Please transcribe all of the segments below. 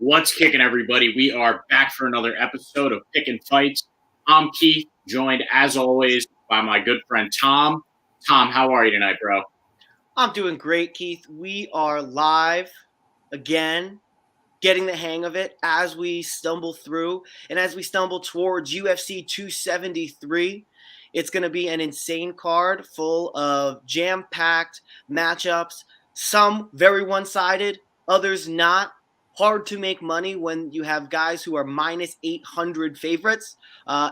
What's kicking, everybody? We are back for another episode of Pickin Fights. I'm Keith, joined as always by my good friend Tom. Tom, how are you tonight, bro? I'm doing great, Keith. We are live again, getting the hang of it as we stumble through and as we stumble towards UFC 273. It's going to be an insane card full of jam-packed matchups, some very one-sided, others not. Hard to make money when you have guys who are minus 800 favorites.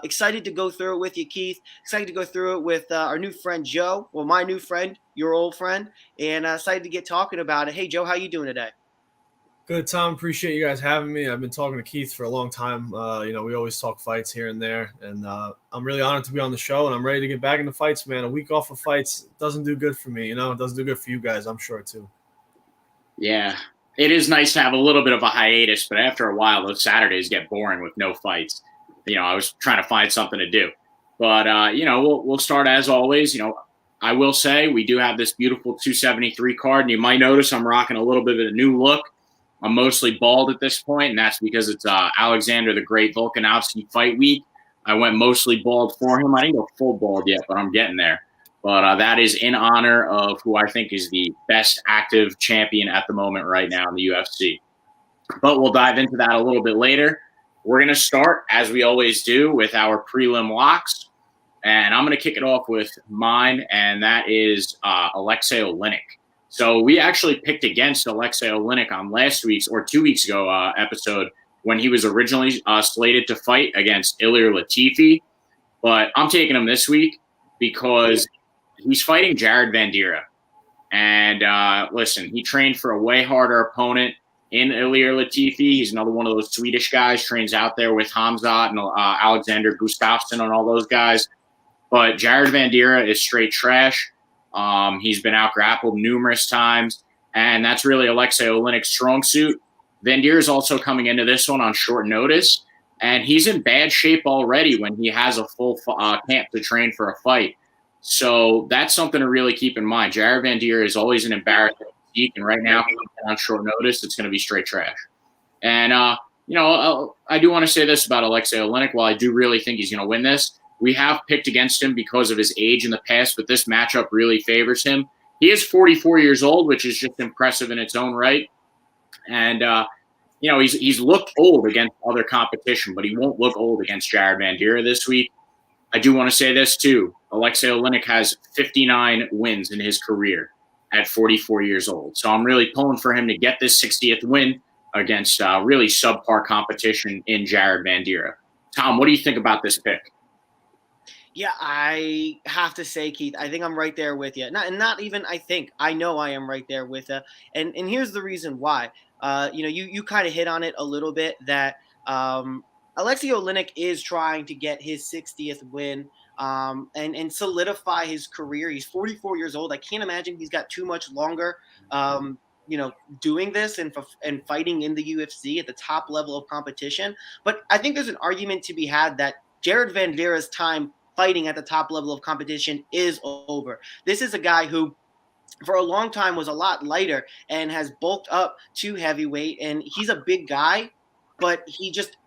Excited to go through it with you, Keith. Excited to go through it with our new friend Joe. Well, my new friend, your old friend, and excited to get talking about it. Hey, Joe, how you doing today? Good, Tom. Appreciate you guys having me. I've been talking to Keith for a long time. We always talk fights here and there, and I'm really honored to be on the show, and I'm ready to get back into fights, man. A week off of fights doesn't do good for me, It doesn't do good for you guys, I'm sure, too. Yeah, it is nice to have a little bit of a hiatus, but after a while, those Saturdays get boring with no fights. I was trying to find something to do. But, we'll start as always. I will say we do have this beautiful 273 card, and you might notice I'm rocking a little bit of a new look. I'm mostly bald at this point, and that's because it's Alexander the Great Volkanovski fight week. I went mostly bald for him. I didn't go full bald yet, but I'm getting there. But that is in honor of who I think is the best active champion at the moment right now in the UFC. But we'll dive into that a little bit later. We're going to start, as we always do, with our prelim locks. And I'm going to kick it off with mine, and that is Alexei Oleinik. So we actually picked against Alexei Oleinik on last week's or 2 weeks ago episode when he was originally slated to fight against Ilir Latifi. But I'm taking him this week because he's fighting Jared Vandeira. And listen, he trained for a way harder opponent in Ilir Latifi. He's another one of those Swedish guys, trains out there with Khamzat and Alexander Gustafsson and all those guys. But Jared Vandeira is straight trash. He's been out-grappled numerous times, and that's really Alexei Oleinik's strong suit. Vandeira is also coming into this one on short notice, and he's in bad shape already when he has a full camp to train for a fight. So that's something to really keep in mind. Jared Vandeira is always an embarrassment, and right now, on short notice, it's going to be straight trash. And, I do want to say this about Alexei Oleinik. While I do really think he's going to win this, we have picked against him because of his age in the past, but this matchup really favors him. He is 44 years old, which is just impressive in its own right. And, he's looked old against other competition, but he won't look old against Jared Vandeira this week. I do want to say this, too. Alexei Oleinik has 59 wins in his career at 44 years old. So I'm really pulling for him to get this 60th win against really subpar competition in Jared Vandeira. Tom, what do you think about this pick? Yeah, I have to say, Keith, I think I'm right there with you. Not even I think. I know I am right there with you. And here's the reason why. You kind of hit on it a little bit that Alexei Oleinik is trying to get his 60th win and solidify his career. He's 44 years old. I can't imagine he's got too much longer doing this and fighting in the UFC at the top level of competition. But I think there's an argument to be had that Jared Vandeira's time fighting at the top level of competition is over. This is a guy who for a long time was a lot lighter and has bulked up to heavyweight, and he's a big guy, but he just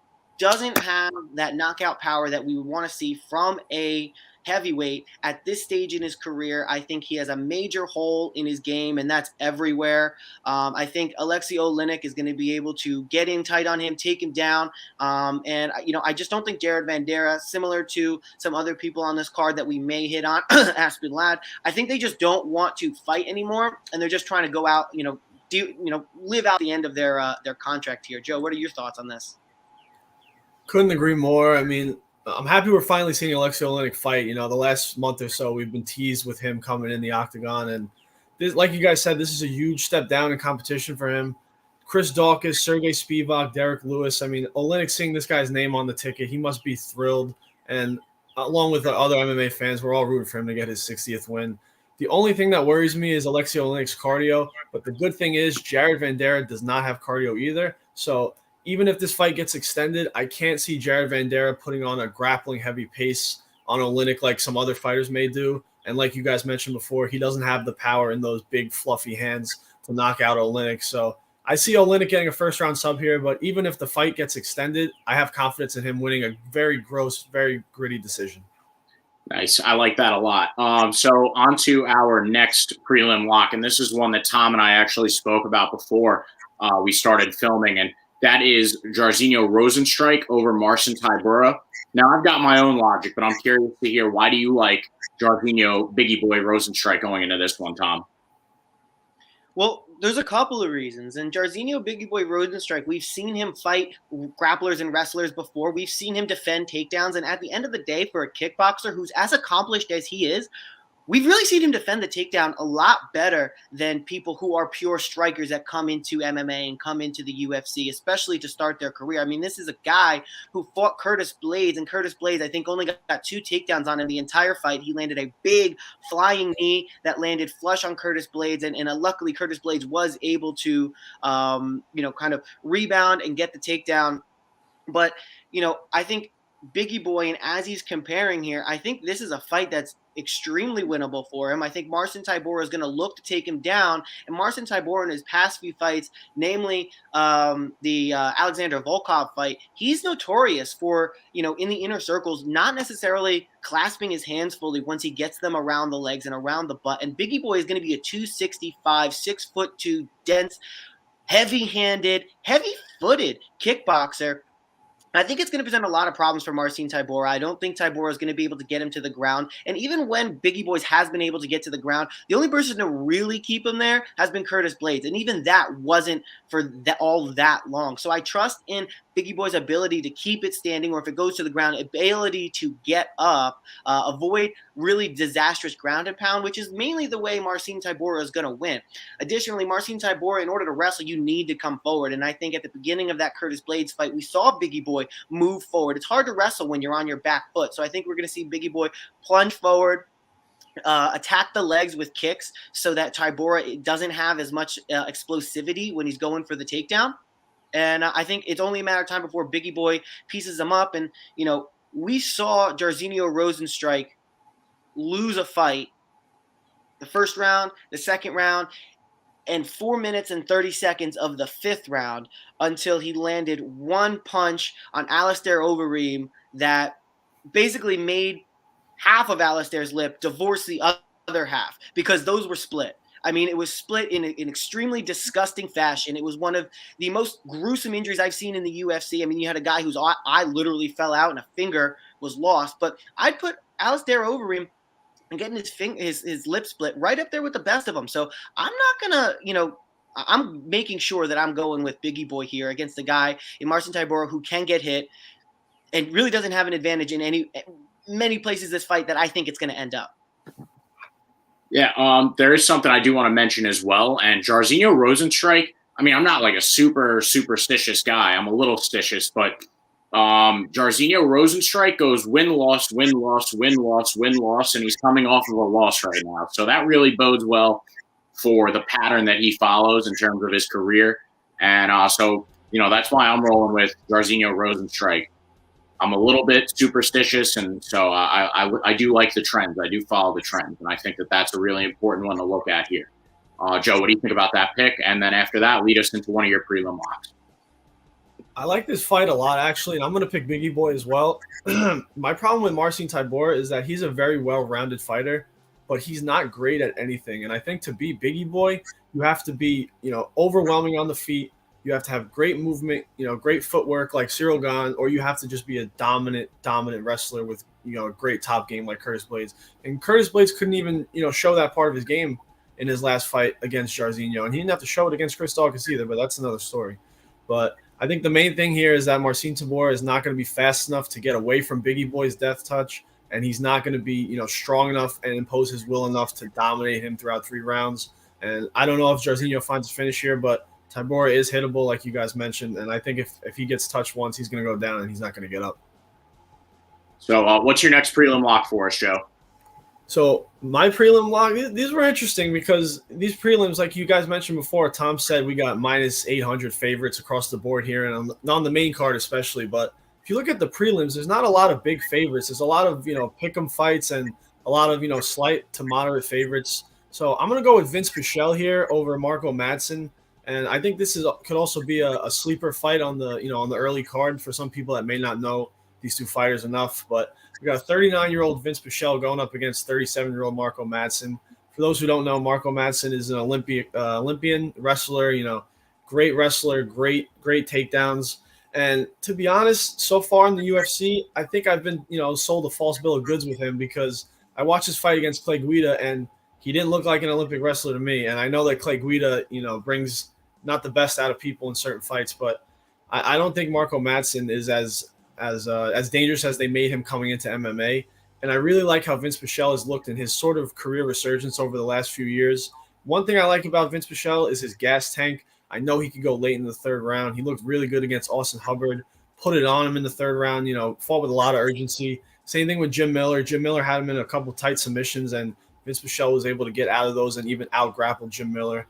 doesn't have that knockout power that we would want to see from a heavyweight at this stage in his career. I think he has a major hole in his game, and that's everywhere. I think Alexei Oleinik is going to be able to get in tight on him, take him down. I just don't think Jared Vandeira, similar to some other people on this card that we may hit on, Aspen Ladd, I think they just don't want to fight anymore, and they're just trying to go out, live out the end of their contract here. Joe, what are your thoughts on this? Couldn't agree more. I mean, I'm happy we're finally seeing Alexei Oleinik fight. The last month or so, we've been teased with him coming in the octagon. And this, like you guys said, this is a huge step down in competition for him. Chris Daukaus, Sergey Spivak, Derek Lewis. I mean, Oleinik seeing this guy's name on the ticket, he must be thrilled. And along with the other MMA fans, we're all rooting for him to get his 60th win. The only thing that worries me is Alexei Oleinik's cardio. But the good thing is Jared Vandeira does not have cardio either. So even if this fight gets extended, I can't see Jared Vandeira putting on a grappling heavy pace on Oleinik like some other fighters may do. And like you guys mentioned before, he doesn't have the power in those big fluffy hands to knock out Oleinik. So I see Oleinik getting a first-round sub here, but even if the fight gets extended, I have confidence in him winning a very gross, very gritty decision. Nice. I like that a lot. So on to our next prelim lock, and this is one that Tom and I actually spoke about before we started filming, and that is Jairzinho Rozenstruik over Marcin Tybura. Now, I've got my own logic, but I'm curious to hear, why do you like Jairzinho Biggie Boy Rozenstruik going into this one, Tom? Well, there's a couple of reasons. And Jairzinho Biggie Boy Rozenstruik, we've seen him fight grapplers and wrestlers before. We've seen him defend takedowns. And at the end of the day, for a kickboxer who's as accomplished as he is, we've really seen him defend the takedown a lot better than people who are pure strikers that come into MMA and come into the UFC, especially to start their career. I mean, this is a guy who fought Curtis Blaydes, and Curtis Blaydes, I think, only got 2 takedowns on him the entire fight. He landed a big flying knee that landed flush on Curtis Blaydes, and luckily Curtis Blaydes was able to, kind of rebound and get the takedown. But, I think Biggie Boy, and as he's comparing here, I think this is a fight that's extremely winnable for him. I think Marcin Tybura is going to look to take him down, and Marcin Tybura in his past few fights, namely the Alexander Volkov fight, he's notorious for, in the inner circles, not necessarily clasping his hands fully once he gets them around the legs and around the butt. And Biggie Boy is going to be a 265, 6'2", dense, heavy-handed, heavy-footed kickboxer. I think it's going to present a lot of problems for Marcin Tybura. I don't think Tybura is going to be able to get him to the ground. And even when Biggie Boys has been able to get to the ground, the only person to really keep him there has been Curtis Blaydes. And even that wasn't for all that long. So I trust in Biggie Boy's ability to keep it standing, or if it goes to the ground, ability to get up, avoid really disastrous ground and pound, which is mainly the way Marcin Tybura is going to win. Additionally, Marcin Tybura, in order to wrestle, you need to come forward. And I think at the beginning of that Curtis Blaydes fight, we saw Biggie Boy move forward. It's hard to wrestle when you're on your back foot. So I think we're going to see Biggie Boy plunge forward, attack the legs with kicks so that Tybura doesn't have as much explosivity when he's going for the takedown. And I think it's only a matter of time before Biggie Boy pieces him up. And, we saw Jairzinho Rozenstruik lose a fight, the first round, the second round, and 4 minutes and 30 seconds of the 5th round, until he landed one punch on Alistair Overeem that basically made half of Alistair's lip divorce the other half, because those were split. I mean, it was split in an extremely disgusting fashion. It was one of the most gruesome injuries I've seen in the UFC. I mean, you had a guy whose eye literally fell out and a finger was lost. But I'd put Alistair Overeem and getting his lip split right up there with the best of them. So I'm not going to, I'm making sure that I'm going with Biggie Boy here against the guy in Marcin Tybura who can get hit and really doesn't have an advantage in many places this fight that I think it's going to end up. Yeah, there is something I do want to mention as well. And Jairzinho Rozenstruik, I mean, I'm not like a super superstitious guy. I'm a little stitious, but Jairzinho Rozenstruik goes win-loss, win-loss, win-loss, win-loss, and he's coming off of a loss right now. So that really bodes well for the pattern that he follows in terms of his career. And so, that's why I'm rolling with Jairzinho Rozenstruik. I'm a little bit superstitious, and so I do like the trends. I do follow the trends, and I think that that's a really important one to look at here. Joe, what do you think about that pick? And then after that, lead us into one of your prelim locks. I like this fight a lot, actually, and I'm going to pick Biggie Boy as well. My problem with Marcin Tybura is that he's a very well-rounded fighter, but he's not great at anything. And I think to be Biggie Boy, you have to be, overwhelming on the feet. You have to have great movement, great footwork like Cyril Gane, or you have to just be a dominant wrestler with, a great top game like Curtis Blaydes. And Curtis Blaydes couldn't even, show that part of his game in his last fight against Jairzinho. And he didn't have to show it against Chris Daukaus either, but that's another story. But I think the main thing here is that Marcin Tybura is not going to be fast enough to get away from Biggie Boy's death touch, and he's not going to be, strong enough and impose his will enough to dominate him throughout 3 rounds. And I don't know if Jairzinho finds a finish here, but Tybura is hittable, like you guys mentioned, and I think if he gets touched once, he's going to go down and he's not going to get up. So what's your next prelim lock for us, Joe? So my prelim lock, these were interesting because these prelims, like you guys mentioned before, Tom said we got minus 800 favorites across the board here, and on the main card especially. But if you look at the prelims, there's not a lot of big favorites. There's a lot of, pick'em fights and a lot of, slight to moderate favorites. So I'm going to go with Vince Pichel here over Marco Madsen. And I think this could also be a sleeper fight on the early card for some people that may not know these two fighters enough. But we got a 39-year-old Vince Pichel going up against 37-year-old Marco Madsen. For those who don't know, Marco Madsen is an Olympian wrestler. Great wrestler, great takedowns. And to be honest, so far in the UFC, I think I've been sold a false bill of goods with him, because I watched his fight against Clay Guida and he didn't look like an Olympic wrestler to me. And I know that Clay Guida, brings not the best out of people in certain fights, but I don't think Marco Madsen is as dangerous as they made him coming into MMA. And I really like how Vince Pichel has looked in his sort of career resurgence over the last few years. One thing I like about Vince Pichel is his gas tank. I know he could go late in the third round. He looked really good against Austin Hubbard, put it on him in the third round, fought with a lot of urgency. Same thing with Jim Miller. Jim Miller had him in a couple tight submissions, and Vince Pichel was able to get out of those and even out-grapple Jim Miller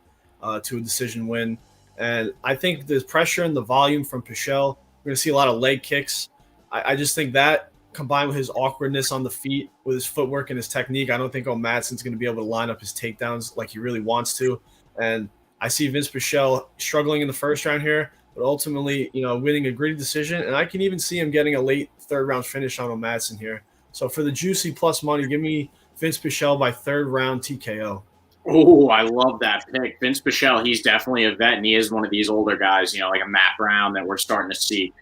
to a decision win. And I think the pressure and the volume from Pichel, we're going to see a lot of leg kicks. I just think that, combined with his awkwardness on the feet, with his footwork and his technique, I don't think Madsen's going to be able to line up his takedowns like he really wants to. And I see Vince Pichel struggling in the first round here, but ultimately, winning a gritty decision. And I can even see him getting a late third-round finish on Madsen here. So for the juicy plus money, give me Vince Pichel by third-round TKO. Oh, I love that pick. Vince Pichel, he's definitely a vet, and he is one of these older guys, like a Matt Brown that we're starting to see.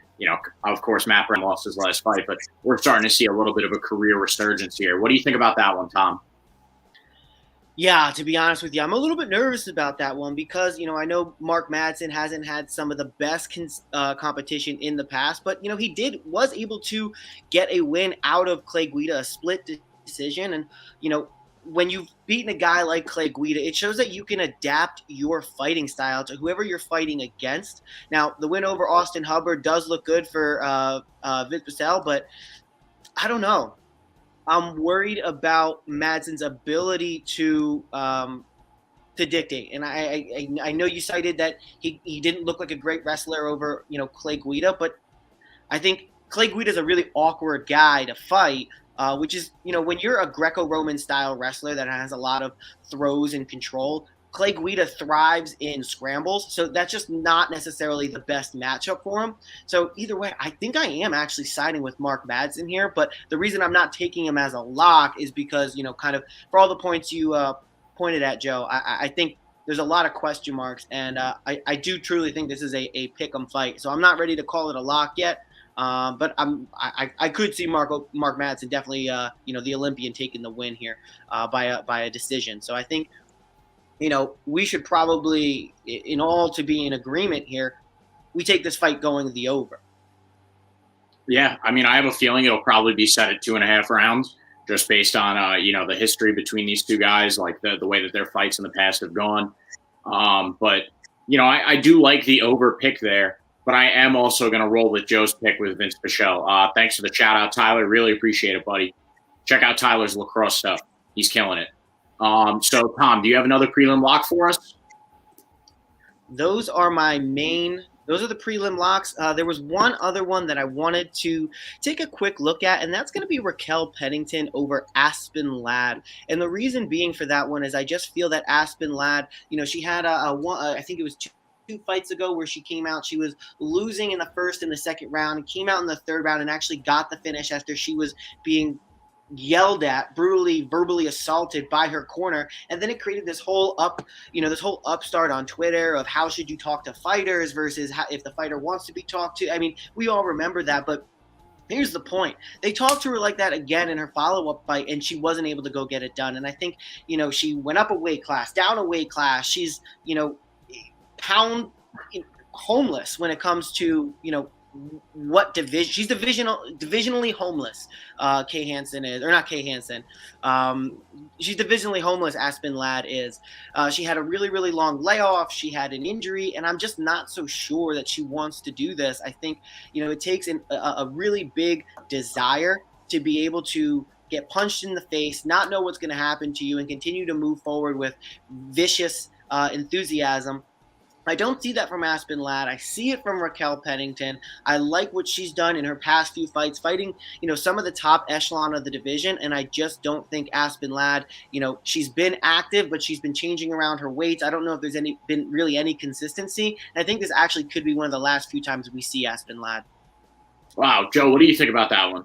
Of course, Matt Brown lost his last fight, but we're starting to see a little bit of a career resurgence here. What do you think about that one, Tom? Yeah, to be honest with you, I'm a little bit nervous about that one because, I know Mark Madsen hasn't had some of the best competition in the past, but, he was able to get a win out of Clay Guida, a split decision. And, when you've beaten a guy like Clay Guida, it shows that you can adapt your fighting style to whoever you're fighting against. Now, the win over Austin Hubbard does look good for Vince Pichel, but I don't know. I'm worried about Madsen's ability to dictate. And I know you cited that he didn't look like a great wrestler over, Clay Guida, but I think Clay Guida is a really awkward guy to fight, which is, when you're a Greco-Roman style wrestler that has a lot of throws and control, Clay Guida thrives in scrambles, so that's just not necessarily the best matchup for him. So either way, I think I am actually siding with Mark Madsen here, but the reason I'm not taking him as a lock is because, kind of for all the points you pointed at, Joe, I think there's a lot of question marks, and I do truly think this is a pick 'em fight. So I'm not ready to call it a lock yet, but I could see Mark Madsen definitely, the Olympian taking the win here by a decision. So I think, we should probably, in all to be in agreement here, we take this fight going the over. Yeah, I have a feeling it'll probably be set at 2.5 rounds, just based on the history between these two guys, like the way that their fights in the past have gone. But I do like the over pick there, but I am also going to roll with Joe's pick with Vince Pichel. Thanks for the shout out, Tyler. Really appreciate it, buddy. Check out Tyler's lacrosse stuff. He's killing it. So, Tom, do you have another prelim lock for us? Those are the prelim locks. There was one other one that I wanted to take a quick look at, and that's going to be Raquel Pennington over Aspen Ladd. And the reason being for that one is I just feel that Aspen Ladd, she had I think it was two fights ago where she came out, she was losing in the first and the second round, and came out in the third round and actually got the finish after she was being yelled at, brutally, verbally assaulted by her corner. And then it created this whole upstart on Twitter of how should you talk to fighters versus if the fighter wants to be talked to. We all remember that, but here's the point. They talked to her like that again in her follow-up fight, and she wasn't able to go get it done. And I think, she went up a weight class, down a weight class. She's, pound homeless when it comes to, what division. She's divisionally homeless. Kay Hansen is, or not Kay Hansen. She's divisionally homeless. Aspen Ladd is. She had a really, really long layoff. She had an injury, and I'm just not so sure that she wants to do this. I think, it takes a really big desire to be able to get punched in the face, not know what's going to happen to you, and continue to move forward with vicious enthusiasm. I don't see that from Aspen Ladd. I see it from Raquel Pennington. I like what she's done in her past few fights, fighting, some of the top echelon of the division. And I just don't think Aspen Ladd, she's been active, but she's been changing around her weights. I don't know if there's been really any consistency. And I think this actually could be one of the last few times we see Aspen Ladd. Wow, Joe, what do you think about that one?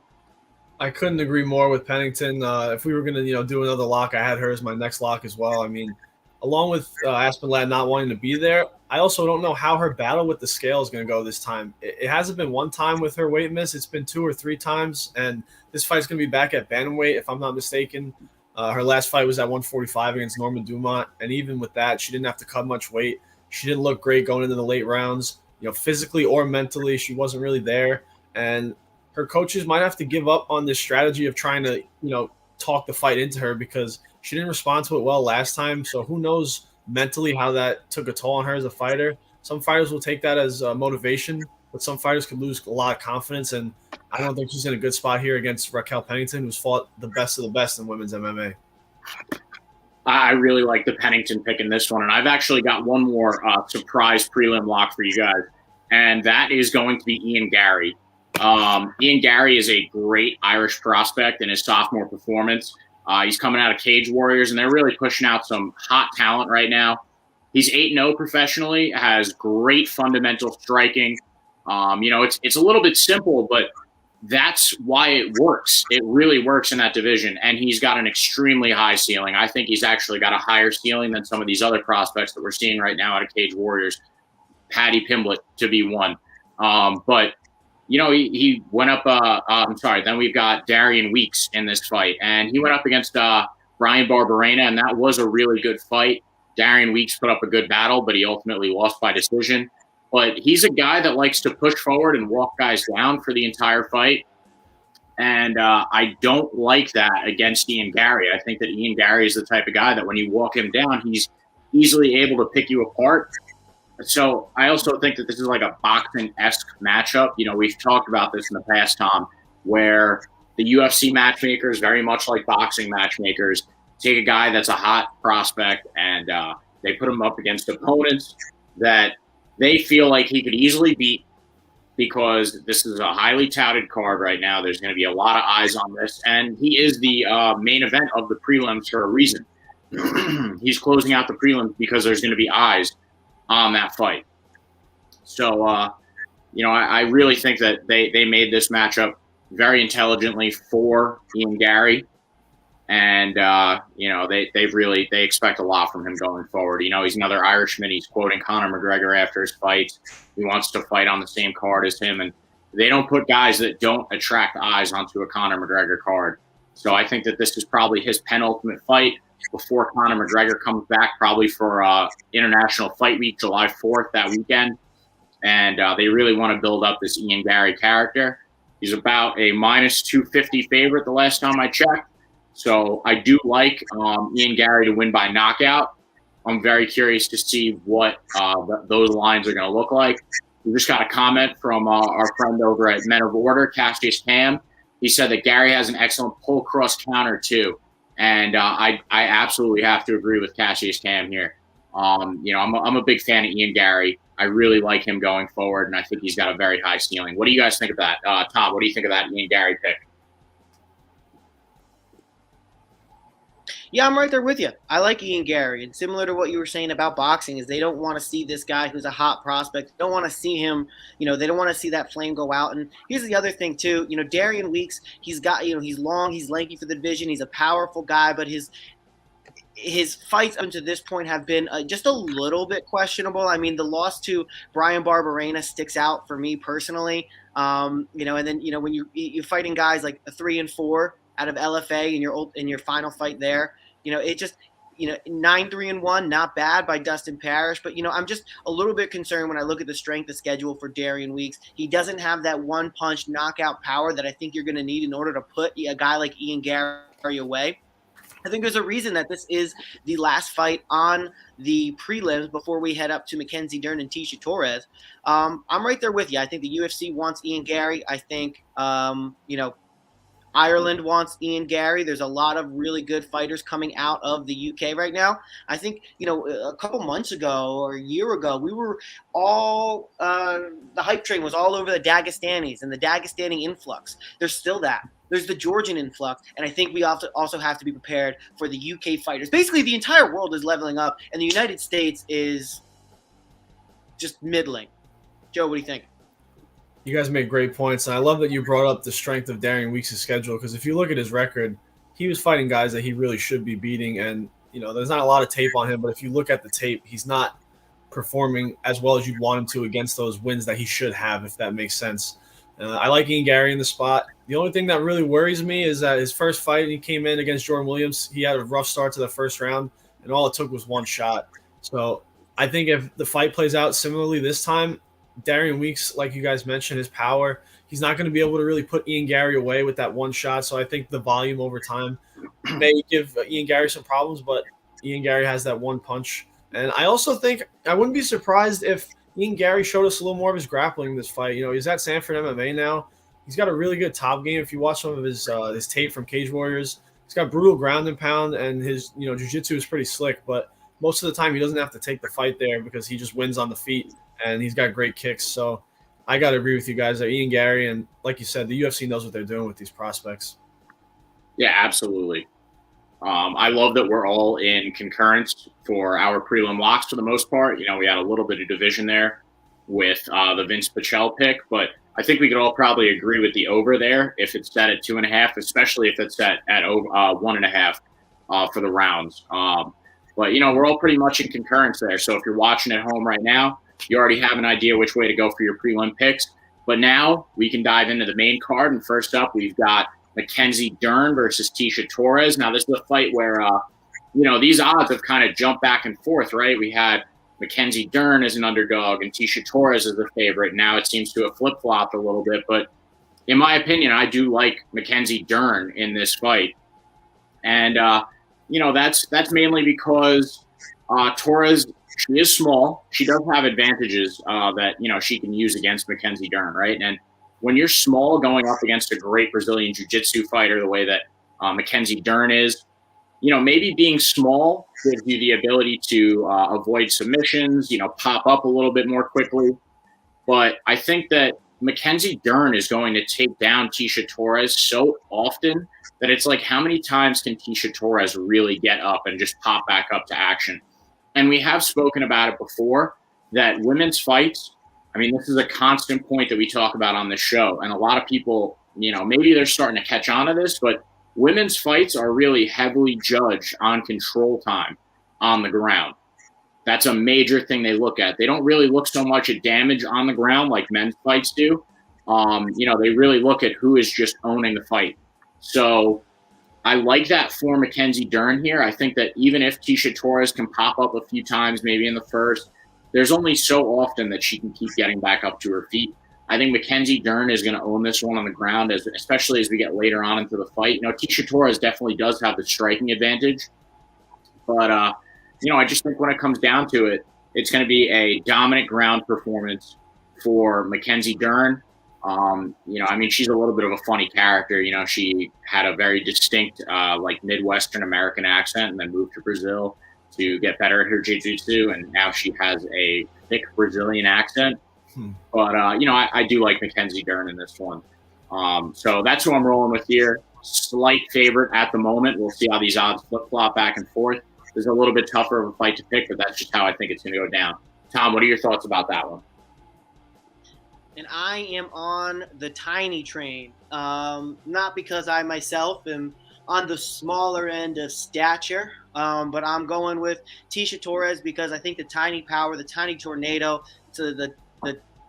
I couldn't agree more with Pennington. If we were going to, do another lock, I had her as my next lock as well. I mean, along with Aspen Ladd not wanting to be there, I also don't know how her battle with the scale is going to go this time. It hasn't been one time with her weight miss. It's been 2 or 3 times, and this fight's going to be back at bantamweight, if I'm not mistaken. Her last fight was at 145 against Norma Dumont, and even with that, she didn't have to cut much weight. She didn't look great going into the late rounds. Physically or mentally, she wasn't really there, and her coaches might have to give up on this strategy of trying to, talk the fight into her because she didn't respond to it well last time. So who knows mentally how that took a toll on her as a fighter. Some fighters will take that as motivation, but some fighters could lose a lot of confidence. And I don't think she's in a good spot here against Raquel Pennington, who's fought the best of the best in women's MMA. I really like the Pennington pick in this one. And I've actually got one more surprise prelim lock for you guys. And that is going to be Ian Garry. Ian Garry is a great Irish prospect in his sophomore performance. He's coming out of Cage Warriors, and they're really pushing out some hot talent right now. He's 8-0 professionally, has great fundamental striking. It's a little bit simple, but that's why it works. It really works in that division, and he's got an extremely high ceiling. I think he's actually got a higher ceiling than some of these other prospects that we're seeing right now out of Cage Warriors. Patty Pimblett to be one. But he went up. Then we've got Darian Weeks in this fight, and he went up against Brian Barberena, and that was a really good fight. Darian Weeks put up a good battle, but he ultimately lost by decision. But he's a guy that likes to push forward and walk guys down for the entire fight, and I don't like that against Ian Garry. I think that Ian Garry is the type of guy that when you walk him down, he's easily able to pick you apart. So I also think that this is like a boxing-esque matchup. We've talked about this in the past, Tom, where the UFC matchmakers, very much like boxing matchmakers, take a guy that's a hot prospect and they put him up against opponents that they feel like he could easily beat because this is a highly touted card right now. There's going to be a lot of eyes on this, and he is the main event of the prelims for a reason. He's closing out the prelims because there's going to be eyes on that fight. So, I really think that they made this matchup very intelligently for Ian Garry. And, they expect a lot from him going forward. He's another Irishman. He's quoting Conor McGregor after his fights. He wants to fight on the same card as him. And they don't put guys that don't attract eyes onto a Conor McGregor card. So I think that this is probably his penultimate fight before Conor McGregor comes back, probably for International Fight Week, July 4th, that weekend. And they really want to build up this Ian Garry character. He's about a minus 250 favorite the last time I checked. So I do like Ian Garry to win by knockout. I'm very curious to see what those lines are going to look like. We just got a comment from our friend over at Men of Order, Cassius Cam. He said that Garry has an excellent pull cross counter too. And I absolutely have to agree with Cassius Cam here. I'm a big fan of Ian Garry. I really like him going forward, and I think he's got a very high ceiling. What do you guys think of that? Tom, what do you think of that Ian Garry pick? Yeah, I'm right there with you. I like Ian Garry, and similar to what you were saying about boxing, is they don't want to see this guy who's a hot prospect. They don't want to see him, they don't want to see that flame go out. And here's the other thing too, Darian Weeks, he's got, he's long, he's lanky for the division, he's a powerful guy, but his fights up to this point have been just a little bit questionable. I mean, the loss to Brian Barberena sticks out for me personally. And then when you're fighting guys like a 3 and 4 out of LFA in your final fight there, it just 9-3-1, not bad by Dustin Parrish, but I'm just a little bit concerned when I look at the strength of schedule for Darian Weeks. He doesn't have that one punch knockout power that I think you're going to need in order to put a guy like Ian Garry away. I think there's a reason that this is the last fight on the prelims before we head up to Mackenzie, Dern, and Tecia Torres. I'm right there with you. I think the UFC wants Ian Garry. I think, Ireland wants Ian Gary. There's a lot of really good fighters coming out of the UK right now. I think, a couple months ago or a year ago, we were all the hype train was all over the Dagestanis and the Dagestani influx. There's still that. There's the Georgian influx, and I think we also have to be prepared for the UK fighters. Basically, the entire world is leveling up, and the United States is just middling. Joe, what do you think? You guys make great points, and I love that you brought up the strength of Darian Weeks' schedule, because if you look at his record, he was fighting guys that he really should be beating, and there's not a lot of tape on him, but if you look at the tape, he's not performing as well as you'd want him to against those wins that he should have, if that makes sense. I like Ian Gary in the spot. The only thing that really worries me is that his first fight, he came in against Jordan Williams, he had a rough start to the first round, and all it took was one shot. So I think if the fight plays out similarly this time, Darian Weeks, like you guys mentioned, his power, he's not going to be able to really put Ian Gary away with that one shot. So I think the volume over time may give Ian Gary some problems, but Ian Gary has that one punch. And I also think I wouldn't be surprised if Ian Gary showed us a little more of his grappling in this fight. He's at Sanford MMA now. He's got a really good top game. If you watch some of his tape from Cage Warriors, he's got brutal ground and pound, and his jiu-jitsu is pretty slick. But most of the time, he doesn't have to take the fight there because he just wins on the feet, and he's got great kicks. So I got to agree with you guys that Ian Gary, and like you said, the UFC knows what they're doing with these prospects. Yeah, absolutely. I love that we're all in concurrence for our prelim locks for the most part. We had a little bit of division there with the Vince Pichel pick, but I think we could all probably agree with the over there if it's set at 2.5, especially if it's set at 1.5 for the rounds. But, we're all pretty much in concurrence there. So if you're watching at home right now, you already have an idea which way to go for your prelim picks. But now we can dive into the main card. And first up, we've got Mackenzie Dern versus Tecia Torres. Now, this is a fight where, these odds have kind of jumped back and forth, right? We had Mackenzie Dern as an underdog and Tecia Torres as the favorite. Now it seems to have flip-flopped a little bit. But in my opinion, I do like Mackenzie Dern in this fight. And, that's mainly because Torres, she is small. She does have advantages that, she can use against Mackenzie Dern, right? And when you're small going up against a great Brazilian jiu-jitsu fighter the way that Mackenzie Dern is, maybe being small gives you the ability to avoid submissions, pop up a little bit more quickly. But I think that Mackenzie Dern is going to take down Tecia Torres so often that it's like, how many times can Tecia Torres really get up and just pop back up to action? And we have spoken about it before, that women's fights, this is a constant point that we talk about on this show. And a lot of people, maybe they're starting to catch on to this, but women's fights are really heavily judged on control time on the ground. That's a major thing they look at. They don't really look so much at damage on the ground like men's fights do. They really look at who is just owning the fight. So I like that for Mackenzie Dern here. I think that even if Tecia Torres can pop up a few times, maybe in the first, there's only so often that she can keep getting back up to her feet. I think Mackenzie Dern is going to own this one on the ground, especially as we get later on into the fight. Tecia Torres definitely does have the striking advantage. But, I just think when it comes down to it, it's going to be a dominant ground performance for Mackenzie Dern. She's a little bit of a funny character. She had a very distinct, Midwestern American accent and then moved to Brazil to get better at her jiu-jitsu, and now she has a thick Brazilian accent. But, I do like Mackenzie Dern in this one. So that's who I'm rolling with here. Slight favorite at the moment. We'll see how these odds flip-flop back and forth. This is a little bit tougher of a fight to pick, but that's just how I think it's going to go down. Tom, what are your thoughts about that one? And I am on the tiny train, not because I myself am on the smaller end of stature, but I'm going with Tecia Torres because I think the tiny power, the tiny tornado, to the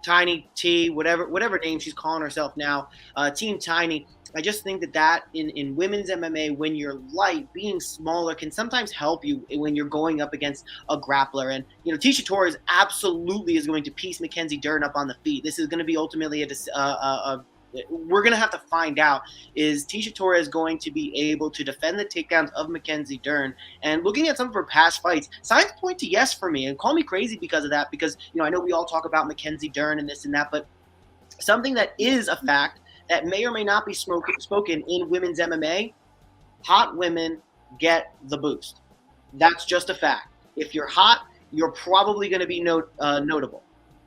tiny T, whatever name she's calling herself now, Team Tiny. I just think that in women's MMA, when you're light, being smaller can sometimes help you when you're going up against a grappler. And, Tecia Torres absolutely is going to piece Mackenzie Dern up on the feet. This is going to be ultimately we're going to have to find out, is Tecia Torres going to be able to defend the takedowns of Mackenzie Dern? And looking at some of her past fights, signs point to yes for me. And call me crazy because of that, because, I know we all talk about Mackenzie Dern and this and that, but something that is a fact that may or may not be spoken in women's MMA, hot women get the boost. That's just a fact. If you're hot, you're probably going to be notable.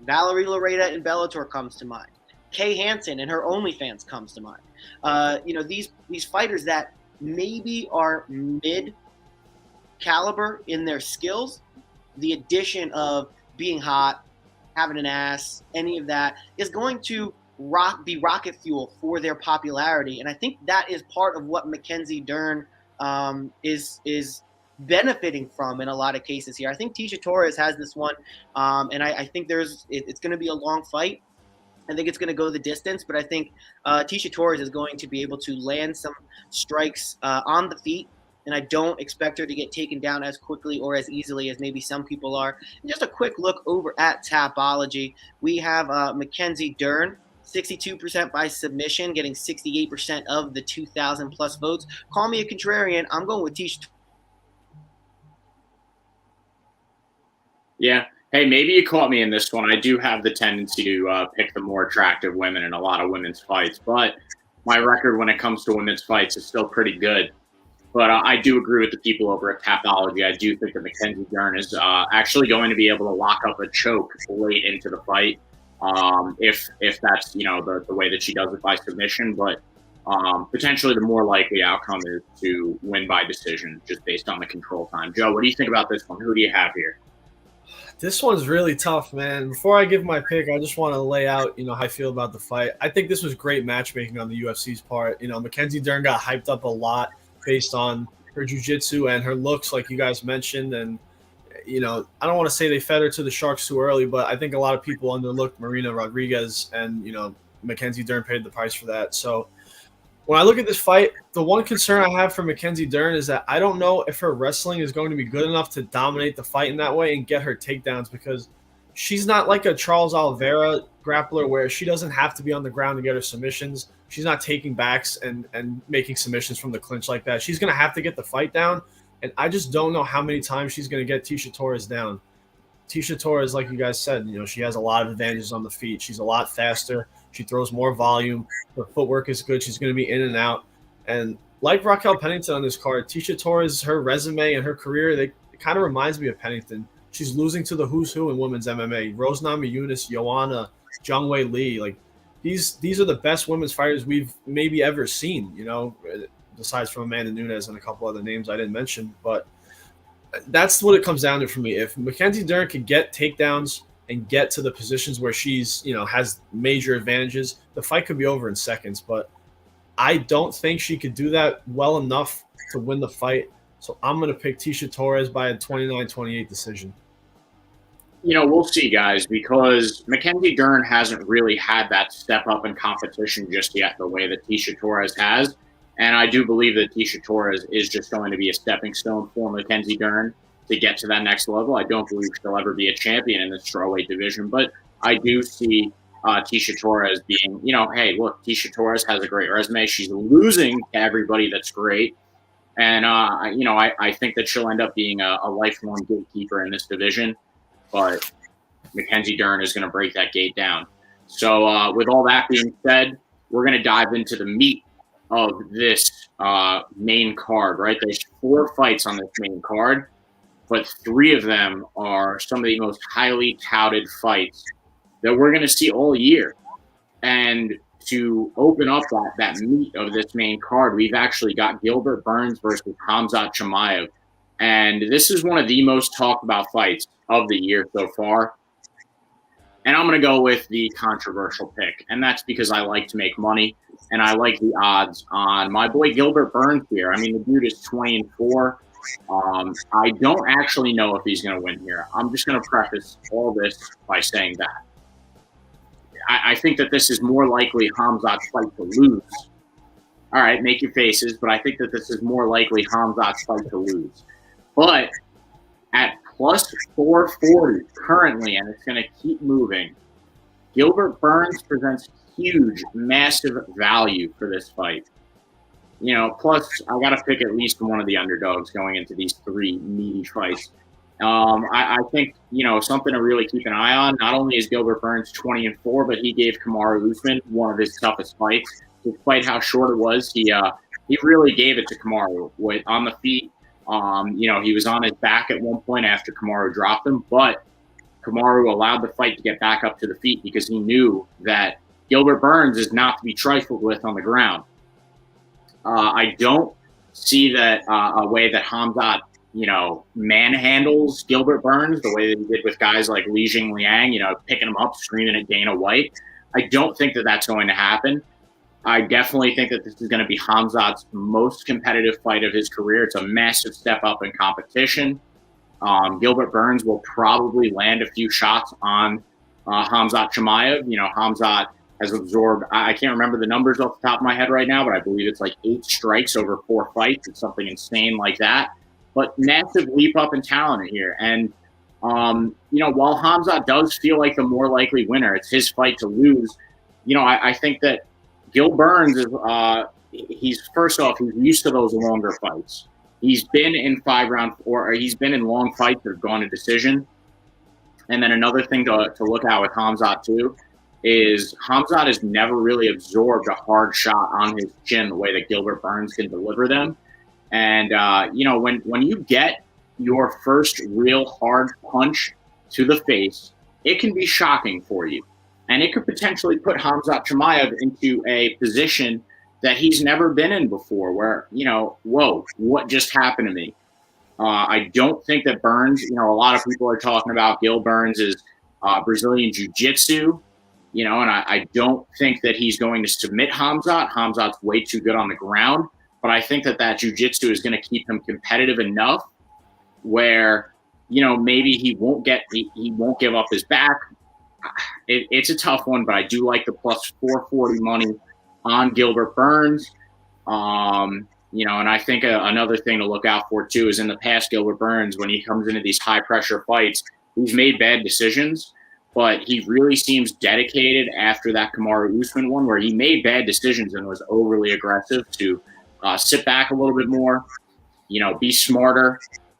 Valerie Loretta in Bellator comes to mind. Kay Hansen and her OnlyFans comes to mind. These fighters that maybe are mid caliber in their skills, the addition of being hot, having an ass, any of that is going to be rocket fuel for their popularity. And I think that is part of what Mackenzie Dern is benefiting from in a lot of cases here. I think Tecia Torres has this one, and I think it's going to be a long fight. I think it's going to go the distance, but I think Tecia Torres is going to be able to land some strikes on the feet, and I don't expect her to get taken down as quickly or as easily as maybe some people are. And just a quick look over at Tapology. We have Mackenzie Dern, 62% by submission, getting 68% of the 2,000-plus votes. Call me a contrarian. I'm going with Tecia. Yeah. Hey, maybe you caught me in this one. I do have the tendency to pick the more attractive women in a lot of women's fights, but my record when it comes to women's fights is still pretty good. But I do agree with the people over at Tapology. I do think that Mackenzie Dern is actually going to be able to lock up a choke late into the fight, if that's the way that she does it by submission. But potentially the more likely outcome is to win by decision, just based on the control time. Joe, what do you think about this one? Who do you have here? This one's really tough, man. Before I give my pick, I just want to lay out, how I feel about the fight. I think this was great matchmaking on the UFC's part. Mackenzie Dern got hyped up a lot based on her jiu-jitsu and her looks, like you guys mentioned. And, I don't want to say they fed her to the sharks too early, but I think a lot of people underlooked Marina Rodriguez, and, Mackenzie Dern paid the price for that. So when I look at this fight, the one concern I have for Mackenzie Dern is that I don't know if her wrestling is going to be good enough to dominate the fight in that way and get her takedowns, because she's not like a Charles Oliveira grappler where she doesn't have to be on the ground to get her submissions. She's not taking backs and making submissions from the clinch like that. She's going to have to get the fight down, and I just don't know how many times she's going to get Tecia Torres down. Tecia Torres, like you guys said, she has a lot of advantages on the feet. She's a lot faster. She throws more volume. Her footwork is good. She's going to be in and out. And like Raquel Pennington on this card, Tecia Torres, her resume and her career, it kind of reminds me of Pennington. She's losing to the who's who in women's MMA. Rose Namajunas, Joanna, Zhang Wei Li. Like, these are the best women's fighters we've maybe ever seen, besides from Amanda Nunes and a couple other names I didn't mention. But that's what it comes down to for me. If Mackenzie Dern could get takedowns and get to the positions where she's, has major advantages, the fight could be over in seconds. But I don't think she could do that well enough to win the fight. So I'm going to pick Tecia Torres by a 29-28 decision. We'll see, guys, because Mackenzie Dern hasn't really had that step up in competition just yet the way that Tecia Torres has. And I do believe that Tecia Torres is just going to be a stepping stone for Mackenzie Dern to get to that next level. I don't believe she'll ever be a champion in the strawweight division, but I do see Tecia Torres being, hey, look, Tecia Torres has a great resume. She's losing to everybody that's great. And, I think that she'll end up being a lifelong gatekeeper in this division, but Mackenzie Dern is going to break that gate down. So with all that being said, we're going to dive into the meat of this main card, right? There's 4 fights on this main card, but 3 of them are some of the most highly touted fights that we're going to see all year. And to open up that meat of this main card, we've actually got Gilbert Burns versus Khamzat Chimaev. And this is one of the most talked about fights of the year so far. And I'm going to go with the controversial pick. And that's because I like to make money, and I like the odds on my boy Gilbert Burns here. I mean, the dude is 20-4. I don't actually know if he's going to win here. I'm just going to preface all this by saying that I think that this is more likely Khamzat's fight to lose. All right, make your faces, but I think that this is more likely Khamzat's fight to lose. But at plus 440 currently, and it's going to keep moving, Gilbert Burns presents huge, massive value for this fight. Plus I got to pick at least one of the underdogs going into these 3 meaty fights. I think, something to really keep an eye on. Not only is Gilbert Burns 20-4, but he gave Kamaru Usman one of his toughest fights despite how short it was, he really gave it to Kamaru on the feet. He was on his back at one point after Kamaru dropped him, but Kamaru allowed the fight to get back up to the feet because he knew that Gilbert Burns is not to be trifled with on the ground. I don't see that a way that Khamzat, manhandles Gilbert Burns the way that he did with guys like Li Jingliang, picking him up, screaming at Dana White. I don't think that that's going to happen. I definitely think that this is going to be Khamzat's most competitive fight of his career. It's a massive step up in competition. Gilbert Burns will probably land a few shots on Khamzat Chimaev. Khamzat has absorbed, I can't remember the numbers off the top of my head right now, but I believe it's like 8 strikes over 4 fights. It's something insane like that. But massive leap up in talent here. And, while Khamzat does feel like the more likely winner, it's his fight to lose. I think that Gil Burns is, he's used to those longer fights. He's been in 5-round or he's been in long fights that have gone to decision. And then another thing to look at with Khamzat too is Khamzat has never really absorbed a hard shot on his chin the way that Gilbert Burns can deliver them. And, when you get your first real hard punch to the face, it can be shocking for you. And it could potentially put Khamzat Chimaev into a position that he's never been in before where, whoa, what just happened to me? I don't think that Burns, a lot of people are talking about Gil Burns as Brazilian Jiu-Jitsu, and I don't think that he's going to submit Khamzat. Khamzat's way too good on the ground. But I think that Jiu-Jitsu is going to keep him competitive enough where, maybe he won't give up his back. It's a tough one, but I do like the plus 440 money on Gilbert Burns. And I think another thing to look out for too is in the past, Gilbert Burns, when he comes into these high pressure fights, he's made bad decisions, but he really seems dedicated after that Kamaru Usman one where he made bad decisions and was overly aggressive to sit back a little bit more, be smarter.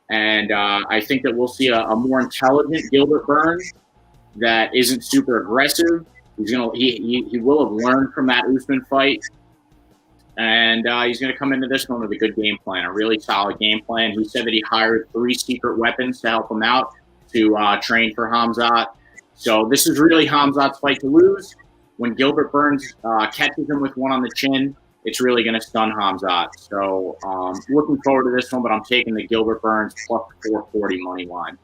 And I think that we'll see a more intelligent Gilbert Burns that isn't super aggressive. He will have learned from that Usman fight. And he's going to come into this one with a good game plan, a really solid game plan. He said that he hired 3 secret weapons to help him out to train for Khamzat. So this is really Khamzat's fight to lose. When Gilbert Burns catches him with one on the chin, it's really going to stun Khamzat. So looking forward to this one, but I'm taking the Gilbert Burns plus 440 money line.